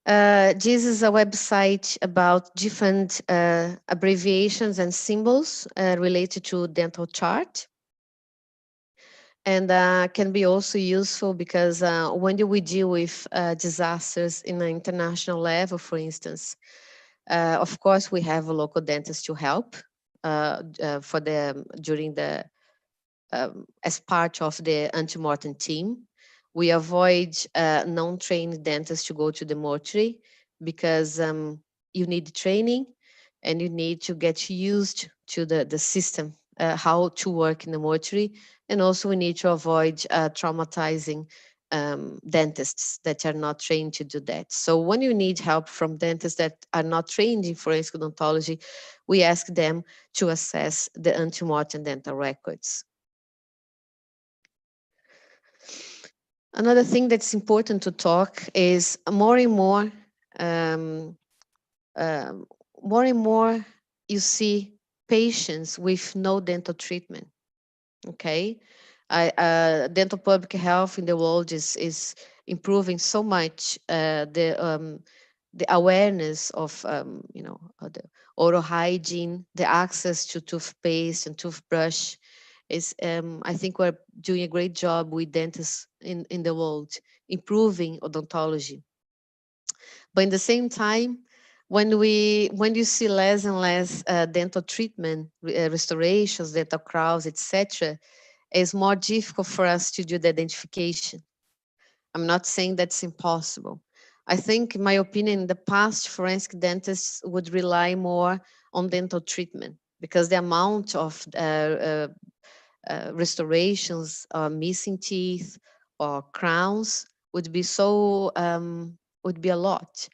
This is a website about different abbreviations and symbols related to dental chart. And can be also useful because when we deal with disasters in an international level, for instance, of course, we have a local dentist to help during the as part of the antemortem team. We avoid non-trained dentists to go to the mortuary because you need training and you need to get used to the system, how to work in the mortuary. And also we need to avoid traumatizing dentists that are not trained to do that. So when you need help from dentists that are not trained in forensic odontology, we ask them to assess the antemortem dental records. Another thing that's important to talk is more and more more and more you see patients with no dental treatment. Okay, dental public health in the world is improving so much. The awareness of the oral hygiene, the access to toothpaste and toothbrush is I think we're doing a great job with dentists in the world improving odontology. But in the same time, when you see less and less dental treatment, restorations, dental crowns, etc., it's more difficult for us to do the identification. I'm not saying that's impossible. I think, in my opinion, in the past, forensic dentists would rely more on dental treatment because the amount of restorations or missing teeth or crowns would be would be a lot.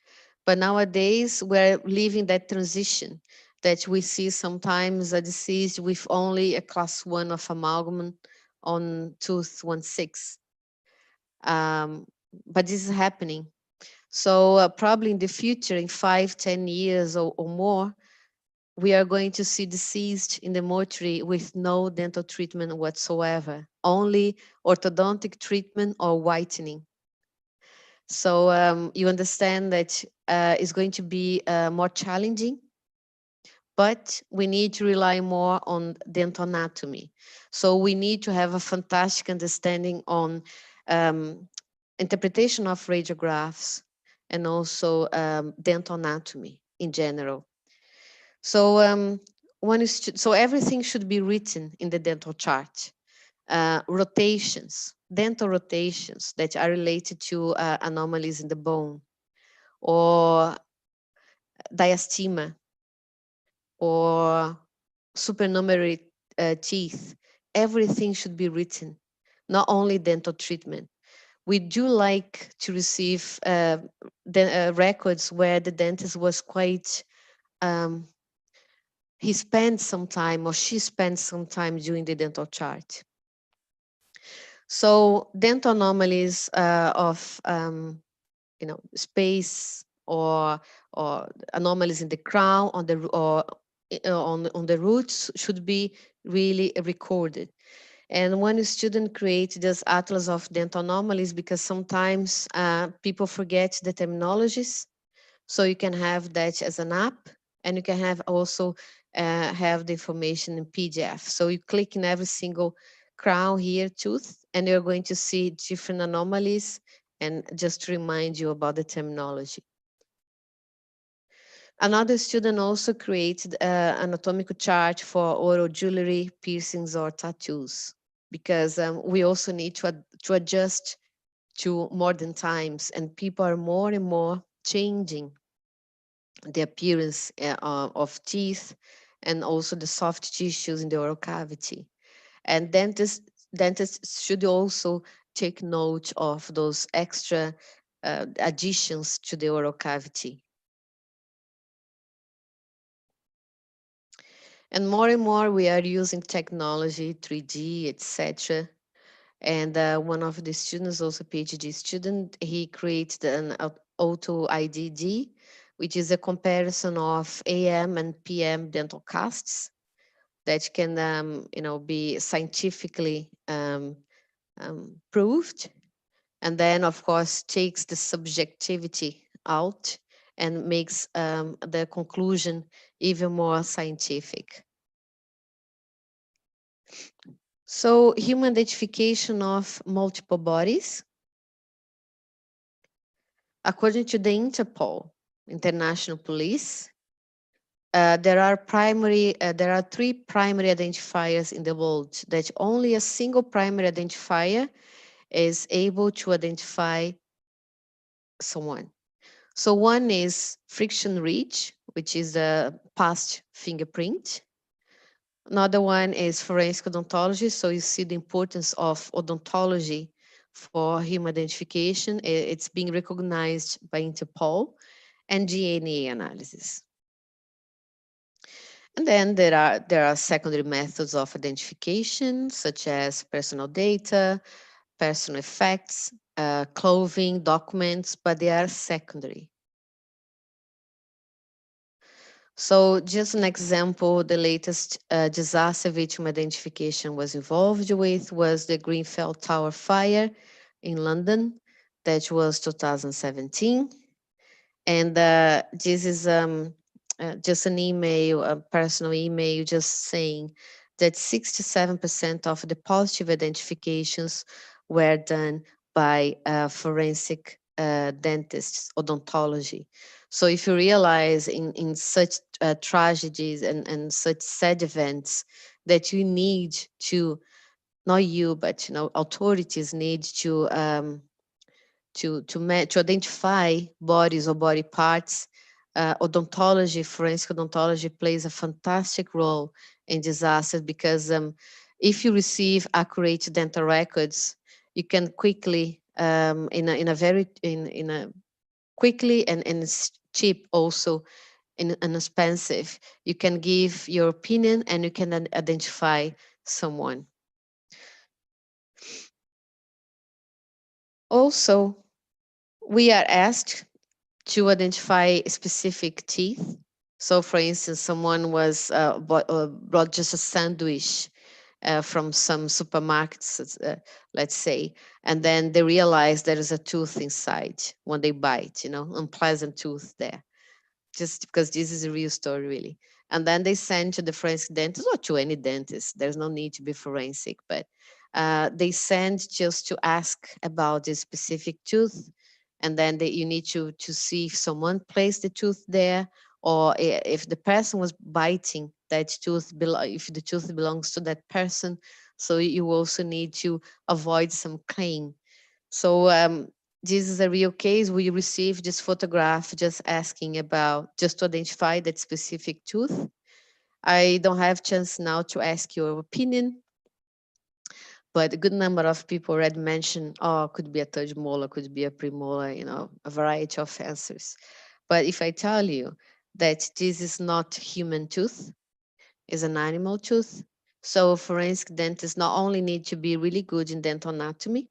But nowadays we're living that transition that we see sometimes a deceased with only a class 1 of amalgam on tooth 16. But this is happening. So probably in the future, in 5-10 years or more, we are going to see deceased in the mortuary with no dental treatment whatsoever, only orthodontic treatment or whitening. So you understand that it's going to be more challenging, but we need to rely more on dental anatomy. So we need to have a fantastic understanding on interpretation of radiographs and also dental anatomy in general. So so everything should be written in the dental chart. Rotations, dental rotations that are related to anomalies in the bone, or diastema, or supernumerary teeth. Everything should be written, not only dental treatment. We do like to receive the records where the dentist was quite he spent some time or she spent some time doing the dental chart. So dental anomalies of space or anomalies in the crown on the roots should be really recorded. And when a student creates this atlas of dental anomalies, because sometimes people forget the terminologies, so you can have that as an app, and you can have also have the information in PDF. So you click in every single crown here, tooth, and you're going to see different anomalies, and just to remind you about the terminology. Another student also created an anatomical chart for oral jewelry, piercings, or tattoos, because we also need to adjust to modern times, and people are more and more changing the appearance of teeth and also the soft tissues in the oral cavity. And dentists should also take note of those extra additions to the oral cavity. And more we are using technology, 3D, etc. And one of the students, also PhD student, he created an auto IDD, which is a comparison of AM and PM dental casts that can, be scientifically proved. And then, of course, takes the subjectivity out and makes the conclusion even more scientific. So human identification of multiple bodies. According to the Interpol, International Police, there are three primary identifiers in the world that only a single primary identifier is able to identify someone. So one is friction ridge, which is a past fingerprint. Another one is forensic odontology. So you see the importance of odontology for human identification. It's being recognized by Interpol, and DNA analysis. And then there are secondary methods of identification, such as personal data, personal effects, clothing, documents, but they are secondary. So just an example, the latest disaster victim identification was involved with was the Grenfell Tower fire in London. That was 2017. And this is just an email, a personal email, just saying that 67% of the positive identifications were done by forensic dentists, odontology. So if you realize in such tragedies and such sad events that you need to, not you, but authorities need to to identify bodies or body parts. Odontology, forensic odontology plays a fantastic role in disasters because if you receive accurate dental records, you can quickly, in a very in a quickly and it's cheap also and inexpensive. You can give your opinion and you can identify someone. Also, we are asked to identify specific teeth. So, for instance, someone was brought just a sandwich from some supermarkets, let's say, and then they realize there is a tooth inside when they bite, unpleasant tooth there, just because this is a real story, really. And then they send to the forensic dentist or to any dentist. There's no need to be forensic, but they send just to ask about this specific tooth, and then you need to see if someone placed the tooth there, or if the person was biting that tooth, if the tooth belongs to that person. So you also need to avoid some claim. So this is a real case. We received this photograph just asking about, just to identify that specific tooth. I don't have chance now to ask your opinion, but a good number of people already mentioned, oh, could be a third molar, could be a premolar, a variety of answers. But if I tell you that this is not human tooth, is an animal tooth, so forensic dentists not only need to be really good in dental anatomy,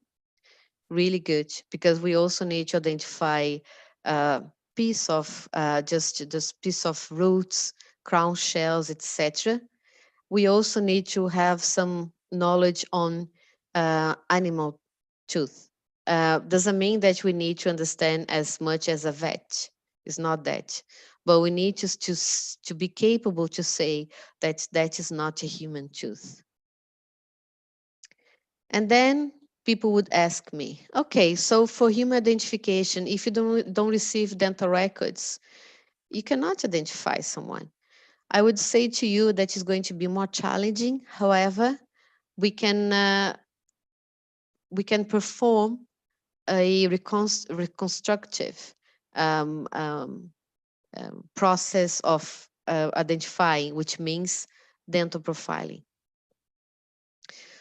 really good, because we also need to identify piece of just this piece of roots, crown shells, etc. We also need to have some knowledge on animal tooth. Doesn't mean that we need to understand as much as a vet. It's not that, but we need to be capable to say that that is not a human tooth. And then people would ask me, okay, so for human identification, if you don't receive dental records, you cannot identify someone. I would say to you that is going to be more challenging. However, we can perform a reconstructive process of identifying, which means dental profiling.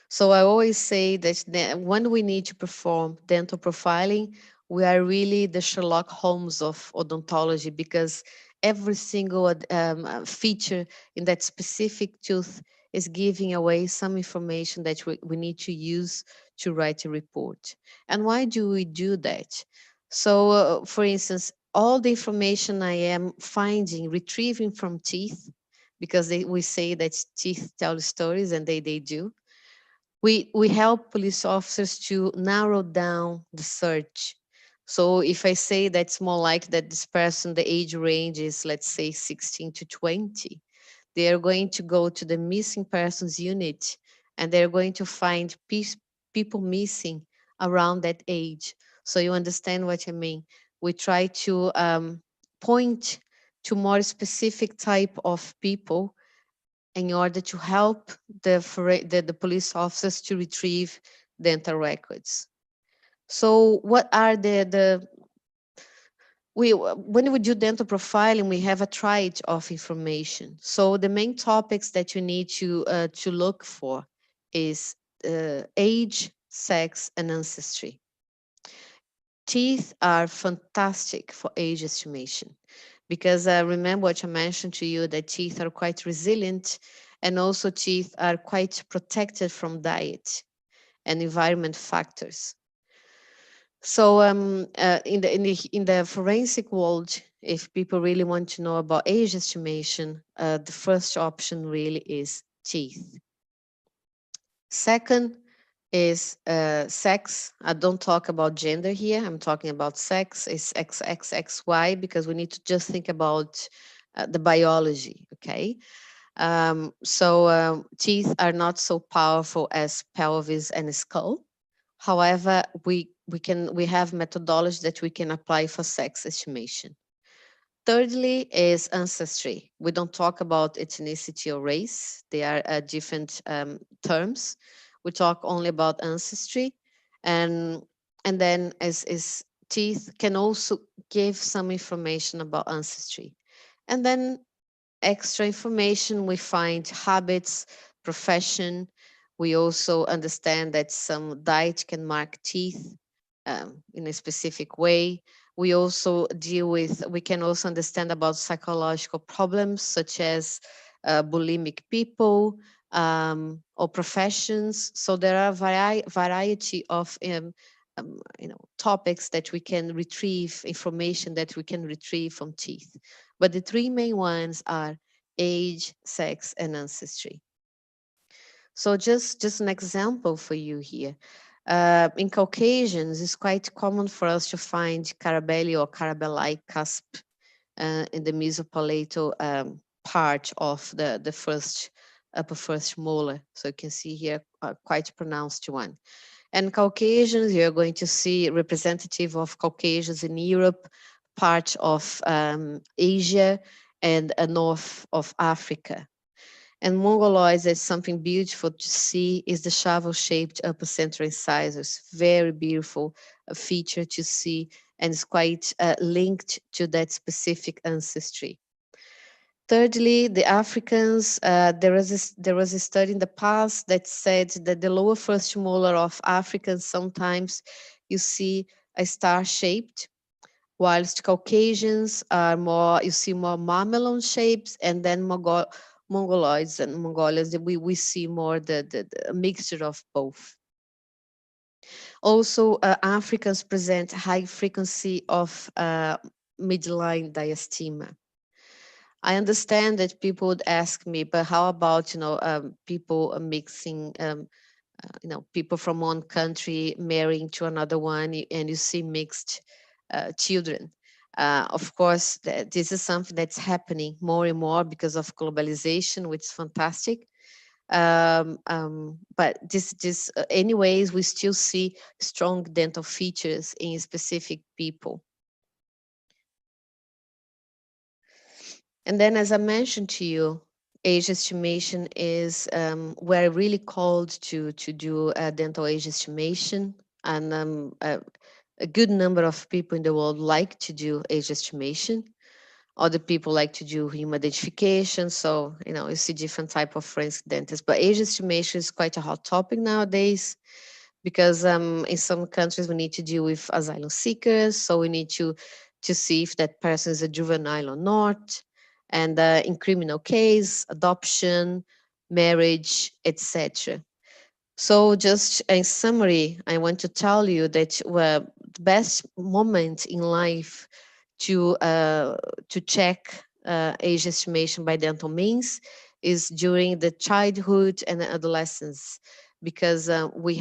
So I always say that when we need to perform dental profiling, we are really the Sherlock Holmes of odontology, because every single feature in that specific tooth is giving away some information that we need to use to write a report. And why do we do that? So, for instance, all the information I am retrieving from teeth, because we say that teeth tell stories, and they do. We help police officers to narrow down the search. So if I say that's more like that this person, the age range is, let's say, 16 to 20, they are going to go to the missing persons unit, and they're going to find people missing around that age. So you understand what I mean? We try to point to more specific type of people in order to help the police officers to retrieve dental records. So what are when we do dental profiling, we have a triad of information. So the main topics that you need to look for is age, sex, and ancestry. Teeth are fantastic for age estimation, because remember what I mentioned to you, that teeth are quite resilient, and also teeth are quite protected from diet and environment factors. So in the forensic world, if people really want to know about age estimation, the first option really is teeth. Second is sex. I don't talk about gender here. I'm talking about sex. It's XXXY because we need to just think about the biology, okay? Teeth are not so powerful as pelvis and skull. However, we have methodology that we can apply for sex estimation. Thirdly is ancestry. We don't talk about ethnicity or race. They are different terms. We talk only about ancestry, and then as teeth can also give some information about ancestry, and then extra information we find habits, profession. We also understand that some diet can mark teeth in a specific way. We also we can also understand about psychological problems such as bulimic people or professions. So there are variety of topics that we can retrieve, information that we can retrieve from teeth. But the three main ones are age, sex, and ancestry. So just an example for you here. In Caucasians, it's quite common for us to find carabelli or carabelli cusp in the mesopalatal part of the first upper first molar. So you can see here quite pronounced one. And Caucasians, you're going to see representative of Caucasians in Europe, part of Asia, and north of Africa. And Mongoloids is something beautiful to see is the shovel-shaped upper central incisors. Very beautiful feature to see, and it's quite linked to that specific ancestry. Thirdly, the Africans, there was a study in the past that said that the lower first molar of Africans, sometimes you see a star-shaped, whilst Caucasians are more, you see more marmelon shapes, and then Mongoloids and Mongolians, we see more the mixture of both. Also, Africans present high frequency of midline diastema. I understand that people would ask me, but how about, people mixing, people from one country marrying to another one, and you see mixed children. Of course, this is something that's happening more and more because of globalization, which is fantastic. But anyways, we still see strong dental features in specific people. And then, as I mentioned to you, age estimation is we're really called to do dental age estimation, and a good number of people in the world like to do age estimation. Other people like to do human identification. So, you see different type of forensic dentists, but age estimation is quite a hot topic nowadays because in some countries we need to deal with asylum seekers. So we need to see if that person is a juvenile or not. And in criminal case, adoption, marriage, etc. So just in summary, I want to tell you that the best moment in life to check age estimation by dental means is during the childhood and adolescence, because we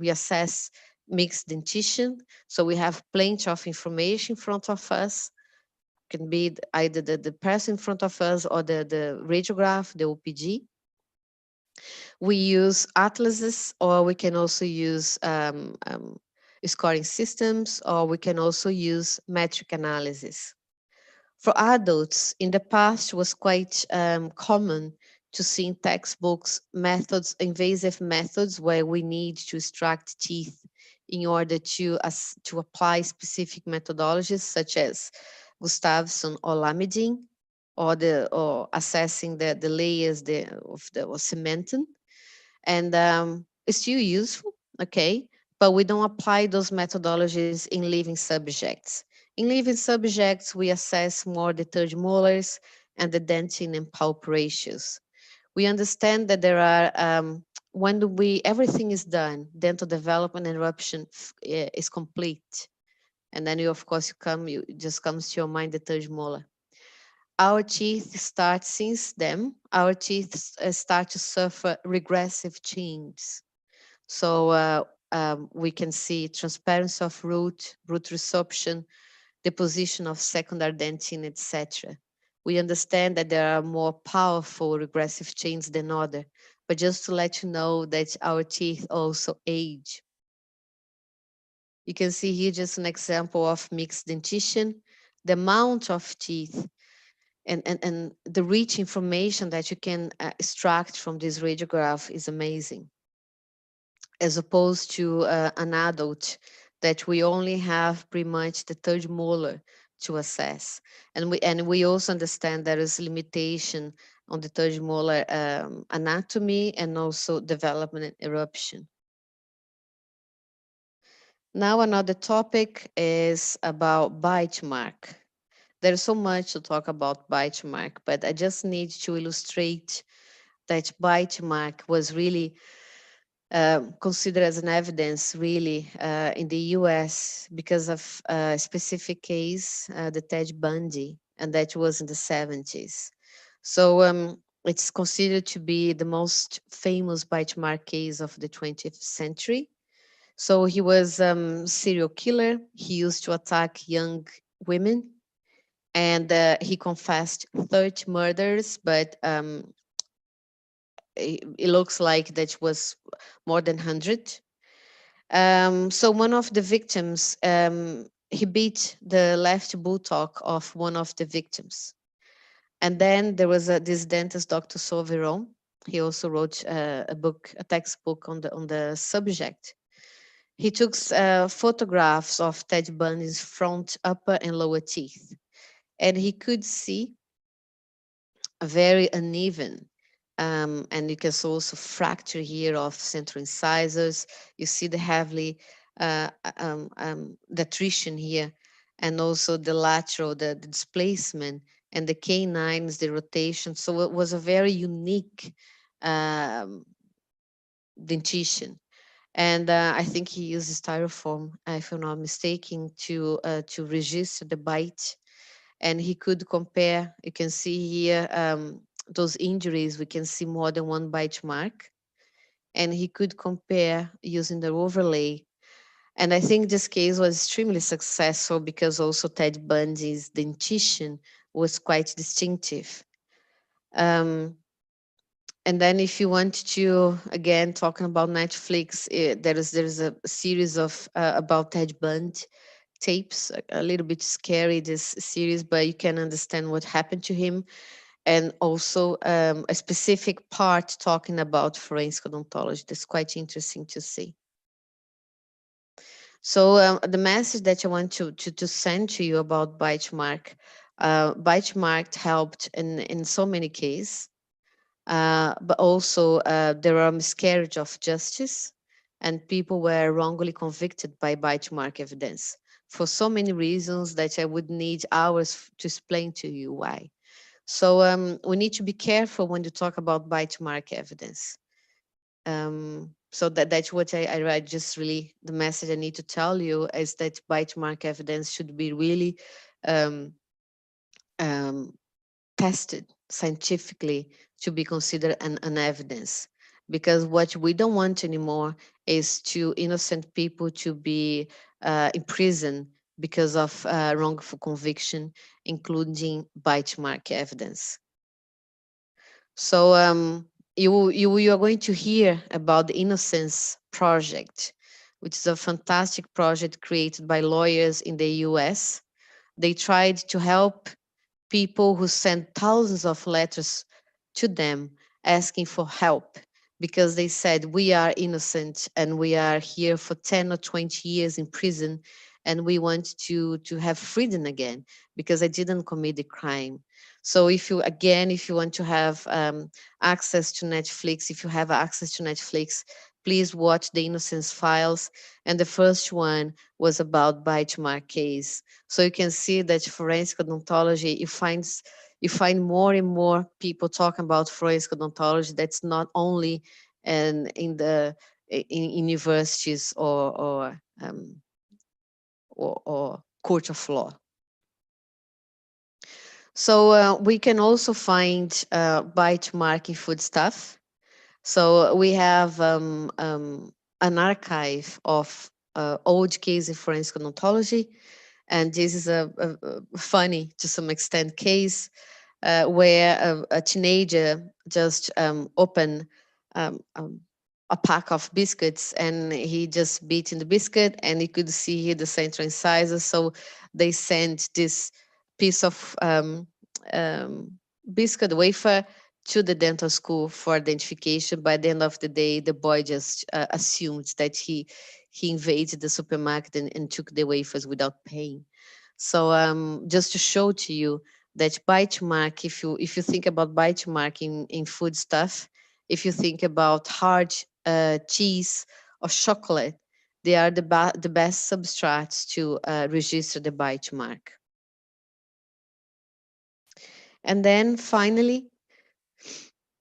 assess mixed dentition, so we have plenty of information in front of us. Can be either the person in front of us or the radiograph, the OPG. We use atlases, or we can also use scoring systems, or we can also use metric analysis. For adults, in the past was quite common to see in textbooks methods, invasive methods, where we need to extract teeth in order to apply specific methodologies such as Gustafsson or Lamidine, or assessing the layers of cementing. And it's still useful, okay, but we don't apply those methodologies in living subjects. In living subjects, we assess more the third molars and the dentin and pulp ratios. We understand that there are, when everything is done, dental development and eruption is complete. And then you, of course, it just comes to your mind the third molar. Our teeth start, since then, our teeth start to suffer regressive changes. So we can see transparency of root resorption, deposition of secondary dentin, etc. We understand that there are more powerful regressive chains than other, but just to let you know that our teeth also age. You can see here just an example of mixed dentition, the amount of teeth and the rich information that you can extract from this radiograph is amazing, as opposed to an adult that we only have pretty much the third molar to assess. And we also understand there is limitation on the third molar anatomy and also development and eruption. Now another topic is about bite mark. There's so much to talk about bite mark, but I just need to illustrate that bite mark was really considered as an evidence really in the US because of a specific case, the Ted Bundy, and that was in the 70s. So it's considered to be the most famous bite mark case of the 20th century. So he was serial killer. He used to attack young women, and he confessed 30 murders, but it looks like that was more than 100. So one of the victims, he beat the left buttock of one of the victims. And then there was this dentist, Dr. Sauveron. He also wrote a textbook on the subject. He took photographs of Ted Bundy's front, upper, and lower teeth, and he could see a very uneven. And you can see also fracture here of central incisors. You see the heavily detrition here, and also the lateral, the displacement, and the canines, the rotation. So it was a very unique dentition. And I think he used styrofoam, if I'm not mistaken, to register the bite. And he could compare, you can see here, those injuries, we can see more than one bite mark. And he could compare using the overlay. And I think this case was extremely successful because also Ted Bundy's dentition was quite distinctive. And then if you want to, again, talking about Netflix, there's a series of about Ted Bundy tapes, a little bit scary, this series, but you can understand what happened to him. And also a specific part talking about forensic odontology. That's quite interesting to see. So the message that I want to send to you about bite mark helped in so many cases. But also there are miscarriage of justice, and people were wrongly convicted by bite mark evidence for so many reasons that I would need hours to explain to you why. So we need to be careful when you talk about bite mark evidence. So that's what I just really, the message I need to tell you is that bite mark evidence should be really tested scientifically to be considered an evidence, because what we don't want anymore is to innocent people to be imprisoned because of wrongful conviction, including bite mark evidence. So you are going to hear about the Innocence Project, which is a fantastic project created by lawyers in the US. They tried to help people who sent thousands of letters to them asking for help, because they said we are innocent and we are here for 10 or 20 years in prison, and we want to have freedom again because I didn't commit the crime. So if you want to have access to Netflix, if you have access to Netflix, please watch the Innocence Files. And the first one was about bite mark case. So you can see that forensic odontology, you find more and more people talking about forensic odontology. That's not only in universities or or court of law. So we can also find bite mark in foodstuff. So we have an archive of old case in forensic odontology, and this is a funny, to some extent, case where a teenager just opened a pack of biscuits, and he just bit in the biscuit, and he could see here the central incisor. So they sent this piece of biscuit wafer to the dental school for identification. By the end of the day, the boy just assumed that he invaded the supermarket and took the wafers without paying. So just to show to you that bite mark, if you think about bite mark in food stuff, if you think about hard cheese or chocolate, they are the best substrates to register the bite mark. And then finally,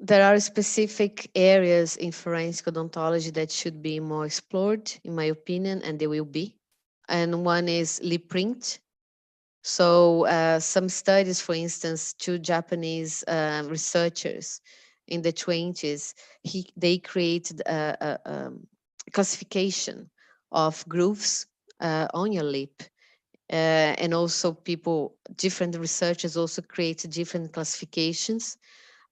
there are specific areas in forensic odontology that should be more explored, in my opinion, and they will be. And one is lip print. So some studies, for instance, two Japanese researchers in the 20s, they created a classification of grooves on your lip. And also different researchers also created different classifications.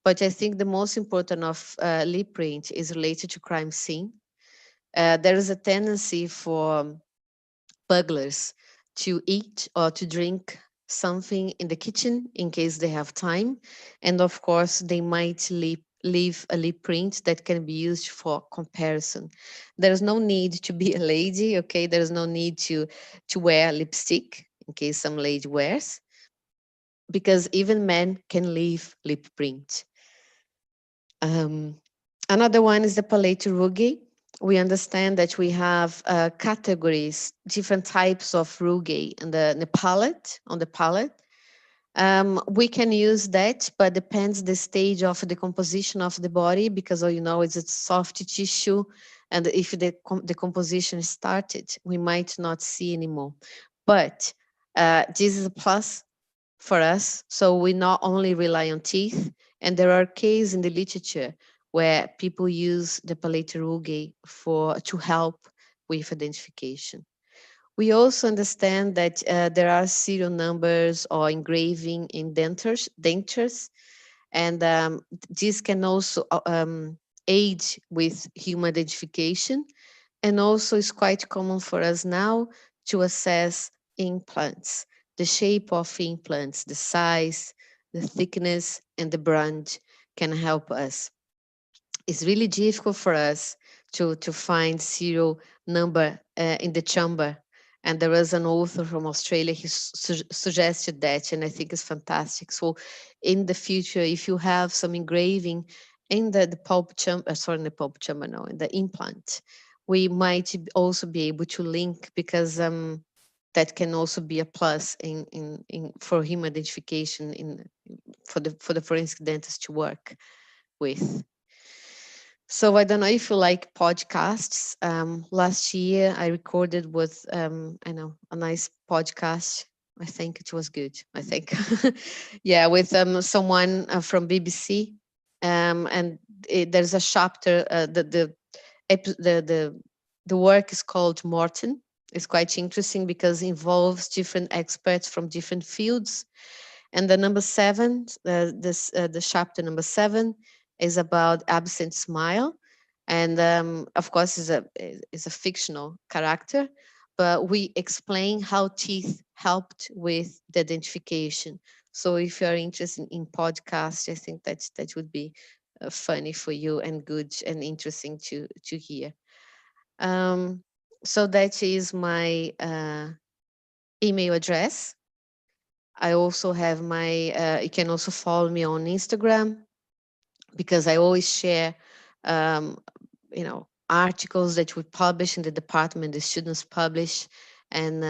But I think the most important of lip print is related to crime scene. There is a tendency for burglars to eat or to drink something in the kitchen in case they have time. And of course, they might leave a lip print that can be used for comparison. There's no need to be a lady, okay? There's no need to wear lipstick in case some lady wears, because even men can leave lip print. Another one is the palate rugae. We understand that we have categories, different types of rugae in the palate, on the palate. We can use that, but depends the stage of the composition of the body, because you know it's a soft tissue, and if the composition started, we might not see anymore. But this is a plus for us, so we not only rely on teeth, and there are cases in the literature where people use the palate rugae to help with identification. We also understand that there are serial numbers or engraving in dentures, and this can also aid with human identification. And also it's quite common for us now to assess implants, the shape of implants, the size, the thickness, and the brand can help us. It's really difficult for us to find serial number in the chamber. And there was an author from Australia who suggested that, and I think it's fantastic. So in the future, if you have some engraving in the pulp chamber, sorry, in the pulp chamber, no, in the implant, we might also be able to link, because that can also be a plus for human identification for the forensic dentist to work with. So I don't know if you like podcasts. Last year I recorded with I know, a nice podcast. I think it was good. I think, yeah, with someone from BBC, and there's a chapter. The work is called Morton. It's quite interesting because it involves different experts from different fields. And the number 7, the chapter number 7 is about absent smile, and of course is a fictional character, but we explain how teeth helped with the identification. So if you are interested in podcast, I think that would be funny for you and good and interesting to hear. So that is my email address. I also have you can also follow me on Instagram, because I always share, articles that we publish in the department, the students publish, and,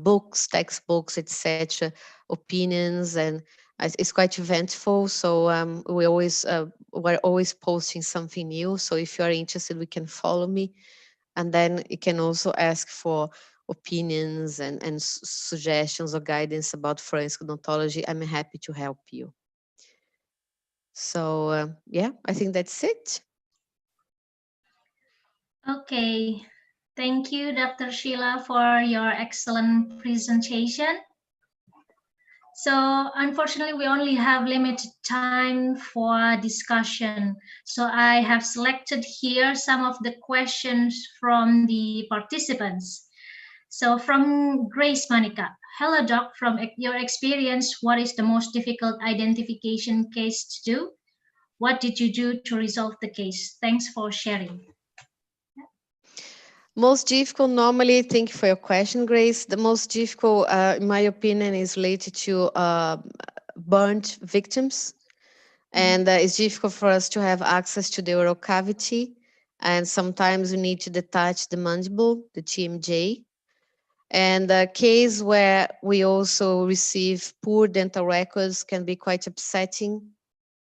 books, textbooks, etc., opinions, and it's quite eventful. So we're always posting something new. So if you are interested, we can follow me. And then you can also ask for opinions and suggestions or guidance about forensic odontology, I'm happy to help you. So yeah, I think that's it. Okay, thank you, Dr. Sheila, for your excellent presentation. So unfortunately, we only have limited time for discussion. So I have selected here some of the questions from the participants. So from Grace Manika, hello doc, from your experience, what is the most difficult identification case to do? What did you do to resolve the case? Thanks for sharing. Most difficult, normally, thank you for your question, Grace. The most difficult, in my opinion, is related to burnt victims. And it's difficult for us to have access to the oral cavity. And sometimes we need to detach the mandible, the TMJ. And a case where we also receive poor dental records can be quite upsetting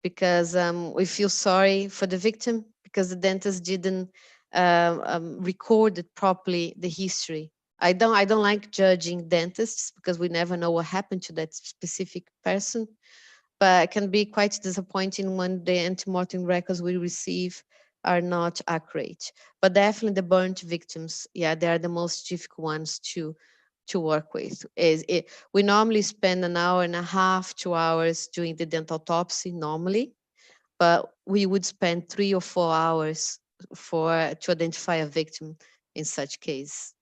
because we feel sorry for the victim because the dentist didn't record it properly, the history. I don't like judging dentists because we never know what happened to that specific person, but it can be quite disappointing when the antemortem records we receive are not accurate. But definitely the burnt victims, yeah, they are the most difficult ones to work with. We normally spend an hour and a half, 2 hours doing the dental autopsy normally, but we would spend 3 or 4 hours to identify a victim in such case.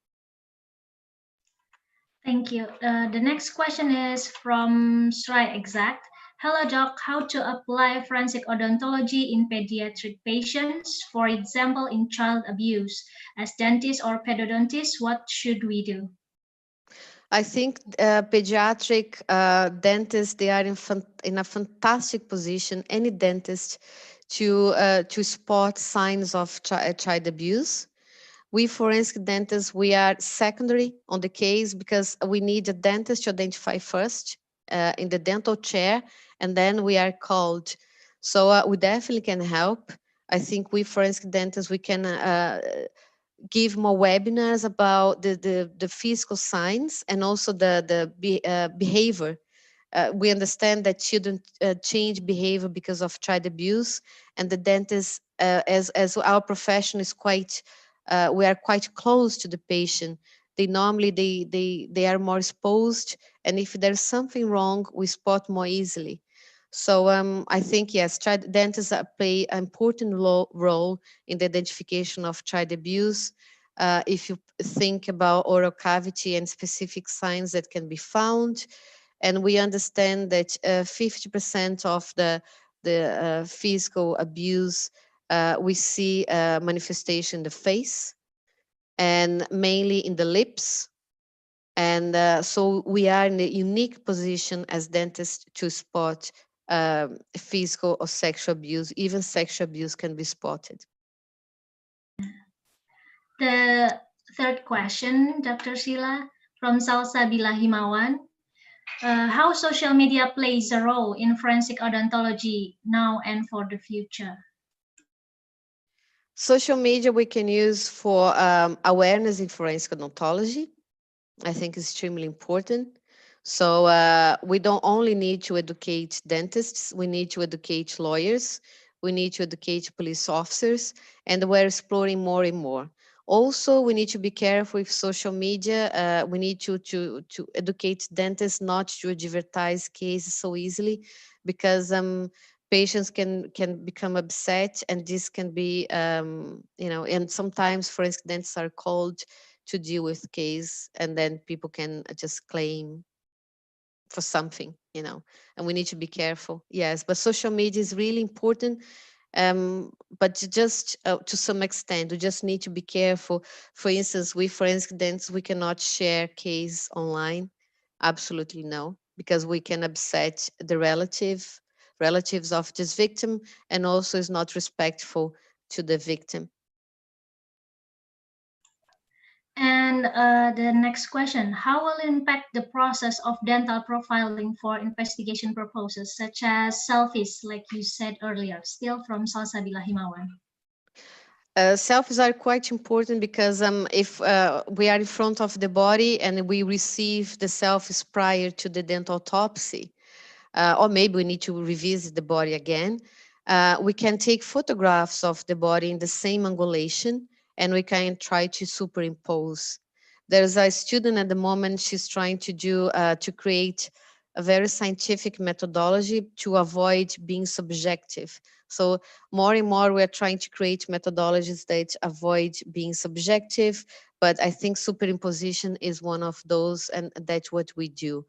Thank you. The next question is from Sri Exact. Hello, doc. How to apply forensic odontology in pediatric patients, for example, in child abuse? As dentist or pedodontist, what should we do? I think pediatric dentists, they are in a fantastic position, any dentist, to spot signs of child abuse. We forensic dentists, we are secondary on the case because we need a dentist to identify first in the dental chair, and then we are called. So we definitely can help. I think we forensic dentists, we can give more webinars about the physical signs and also the behavior. We understand that children change behavior because of child abuse, and the dentist, as our profession is quite, we are quite close to the patient. They normally they are more exposed, and if there's something wrong, we spot more easily. So I think yes, dentists play an important role in the identification of child abuse. If you think about oral cavity and specific signs that can be found, and we understand that 50% of the physical abuse we see manifestation in the face and mainly in the lips. And so we are in a unique position as dentists to spot physical or sexual abuse. Even sexual abuse can be spotted. The third question, Dr. Sheila, from Salsabila Himawan. How social media plays a role in forensic odontology now and for the future? Social media we can use for awareness in forensic odontology. I think is extremely important. So we don't only need to educate dentists, we need to educate lawyers, we need to educate police officers, and we're exploring more and more. Also, we need to be careful with social media. We need to educate dentists not to advertise cases so easily, because patients can become upset, and this can be, and sometimes forensic dentists are called to deal with case, and then people can just claim for something, and we need to be careful. Yes, but social media is really important, but just to some extent, we just need to be careful. For instance, we forensic dentists, we cannot share case online. Absolutely no, because we can upset the relatives of this victim, and also is not respectful to the victim. And the next question, how will it impact the process of dental profiling for investigation purposes, such as selfies, like you said earlier, still from Salsabila Himawan? Selfies are quite important because if we are in front of the body and we receive the selfies prior to the dental autopsy, or maybe we need to revisit the body again, we can take photographs of the body in the same angulation, and we can try to superimpose. There's a student at the moment, she's trying to do, to create a very scientific methodology to avoid being subjective. So more and more, we're trying to create methodologies that avoid being subjective, but I think superimposition is one of those, and that's what we do.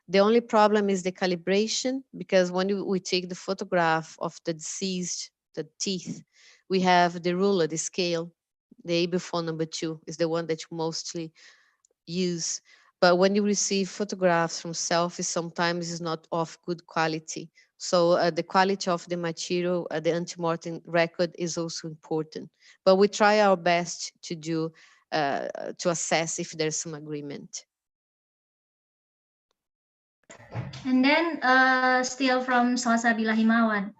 The only problem is the calibration, because when we take the photograph of the deceased, the teeth, we have the ruler, the scale, the AB4 number 2 is the one that you mostly use. But when you receive photographs from selfies, sometimes it's not of good quality. So the quality of the material, the antemortem record is also important. But we try our best to do, to assess if there's some agreement. And then still from Salsabila Himawan.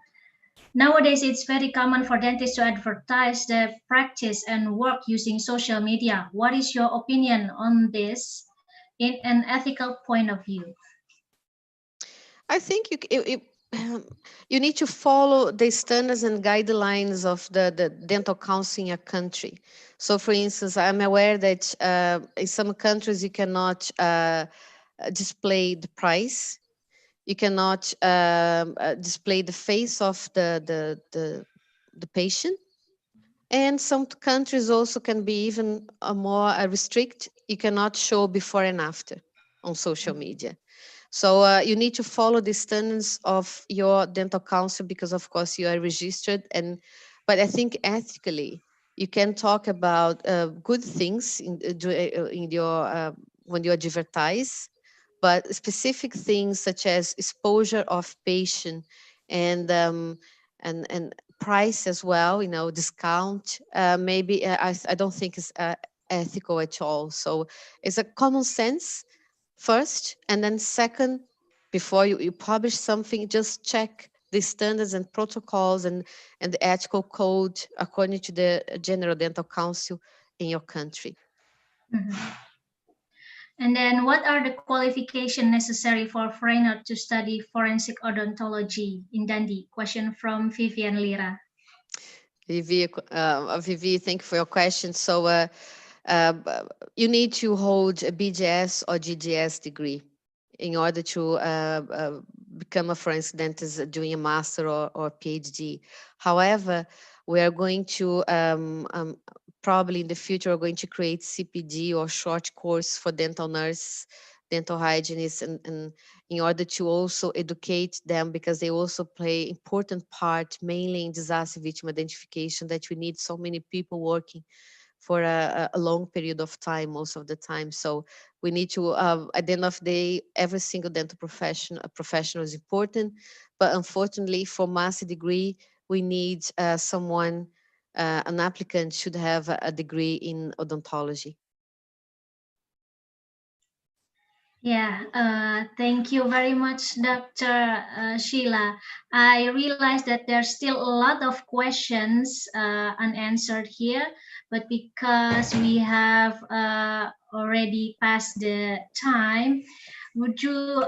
Nowadays, it's very common for dentists to advertise their practice and work using social media. What is your opinion on this in an ethical point of view? I think you need to follow the standards and guidelines of the dental council in a country. So, for instance, I'm aware that in some countries you cannot display the price. You cannot display the face of the patient. And some countries also can be even more restrict. You cannot show before and after on social media. So you need to follow the standards of your dental council because, of course, you are registered. But I think ethically, you can talk about good things in your when you advertise, but specific things such as exposure of patient and price as well, discount. Maybe I don't think it's ethical at all. So it's a common sense first, and then second, before you publish something, just check the standards and protocols and the ethical code according to the General Dental Council in your country. Mm-hmm. And then what are the qualifications necessary for a foreigner to study forensic odontology in Dundee? Question from Vivian Lira. Vivi, thank you for your question. So you need to hold a BGS or GGS degree in order to become a forensic dentist doing a master or PhD. However, we are going to probably in the future, we're going to create CPD or short course for dental nurse, dental hygienists, and in order to also educate them, because they also play important part, mainly in disaster victim identification, that we need so many people working for a long period of time, most of the time. So we need to, at the end of the day, every single dental professional is important, but unfortunately for master degree, we need someone, an applicant should have a degree in odontology. Yeah, thank you very much, Dr. Sheila. I realize that there's still a lot of questions unanswered here, but because we have already passed the time, would you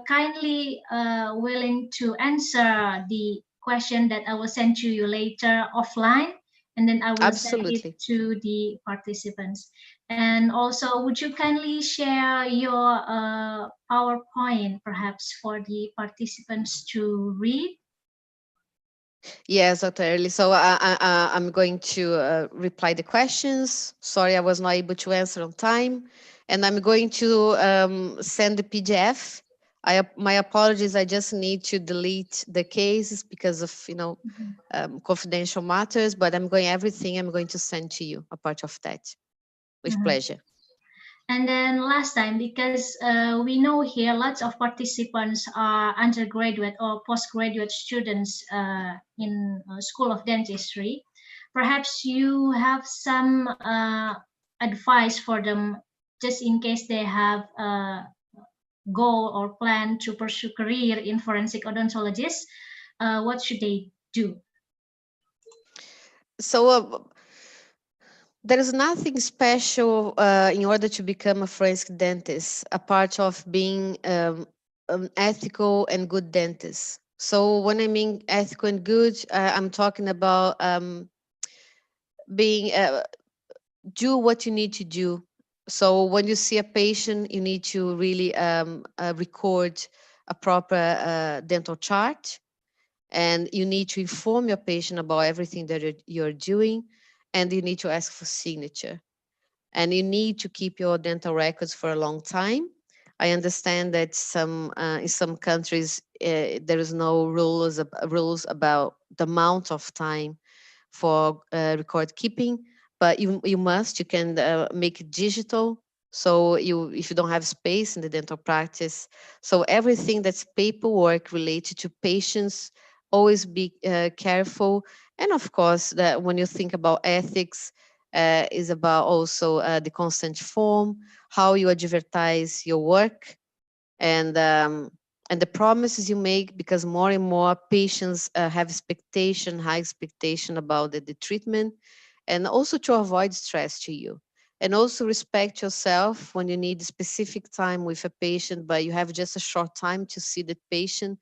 kindly willing to answer the question that I will send to you later offline, and then I will send it to the participants. And also, would you kindly share your PowerPoint perhaps for the participants to read? Yes, Dr. Early. So I'm going to reply the questions. Sorry, I was not able to answer on time. And I'm going to send the PDF. My apologies, I just need to delete the cases because of, confidential matters, but I'm going to send to you, a part of that, with pleasure. And then last time, because we know here lots of participants are undergraduate or postgraduate students in School of Dentistry, perhaps you have some advice for them just in case they have a goal or plan to pursue career in forensic odontologist. What should they do? So there is nothing special in order to become a forensic dentist, apart of being ethical and good dentist. So when I mean ethical and good, I'm talking about being do what you need to do. So when you see a patient, you need to really record a proper dental chart, and you need to inform your patient about everything that you're doing, and you need to ask for signature. And you need to keep your dental records for a long time. I understand that in some countries there is no rules about the amount of time for record keeping, but you can make it digital. So if you don't have space in the dental practice, so everything that's paperwork related to patients, always be careful. And of course, that when you think about ethics, is about also the consent form, how you advertise your work, and the promises you make, because more and more patients have high expectation about the treatment, and also to avoid stress to you. And also respect yourself when you need specific time with a patient, but you have just a short time to see the patient.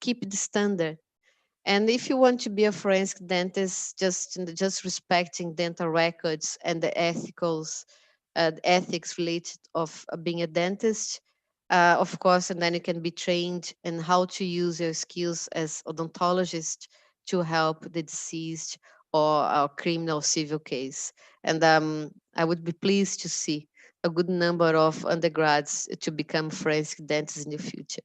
Keep the standard. And if you want to be a forensic dentist, just respecting dental records and the the ethics related of being a dentist, of course, and then you can be trained in how to use your skills as odontologist to help the deceased or a criminal civil case. And I would be pleased to see a good number of undergrads to become forensic dentists in the future.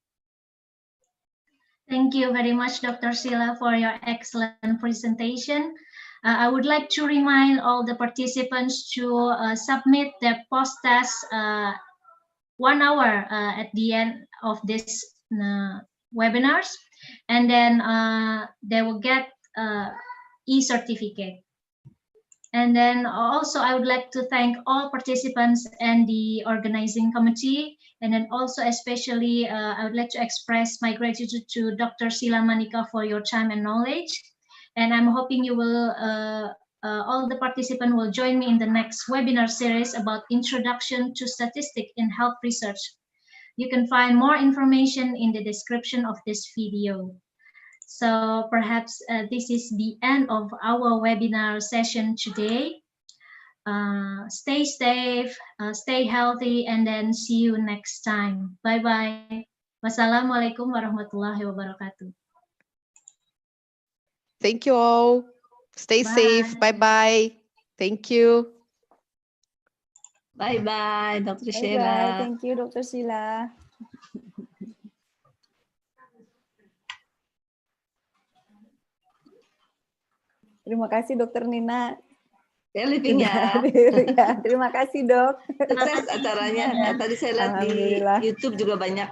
Thank you very much, Dr. Sila, for your excellent presentation. I would like to remind all the participants to submit their post-test 1 hour at the end of this webinars, and then they will get e-certificate. And then also I would like to thank all participants and the organizing committee. And then also especially I would like to express my gratitude to Dr. Sila Manika for your time and knowledge. And I'm hoping you will, all the participants will join me in the next webinar series about introduction to statistics in health research. You can find more information in the description of this video. So perhaps this is the end of our webinar session today. Stay safe, stay healthy, and then see you next time. Bye-bye. Wassalamualaikum warahmatullahi wabarakatuh. Thank you all. Stay safe. Bye-bye. Thank you. Bye-bye, Dr. Sheila. Bye-bye. Thank you, Dr. Sheila. Terima kasih, Dr. Nina. Saya living ya. Terima kasih, Dok. Sukses acaranya. Tadi saya lihat di YouTube juga banyak.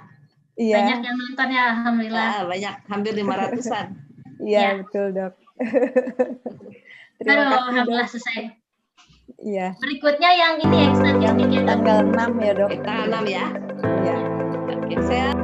Iya. Banyak yang nonton ya, alhamdulillah. Banyak, hampir 500-an. Iya, betul, Dok. Terima kasih, alhamdulillah Dok. Selesai. Iya. Berikutnya yang ini ya, Yang tanggal 6 ya, Dok. Tanggal 6 ya. Iya. Oke, saya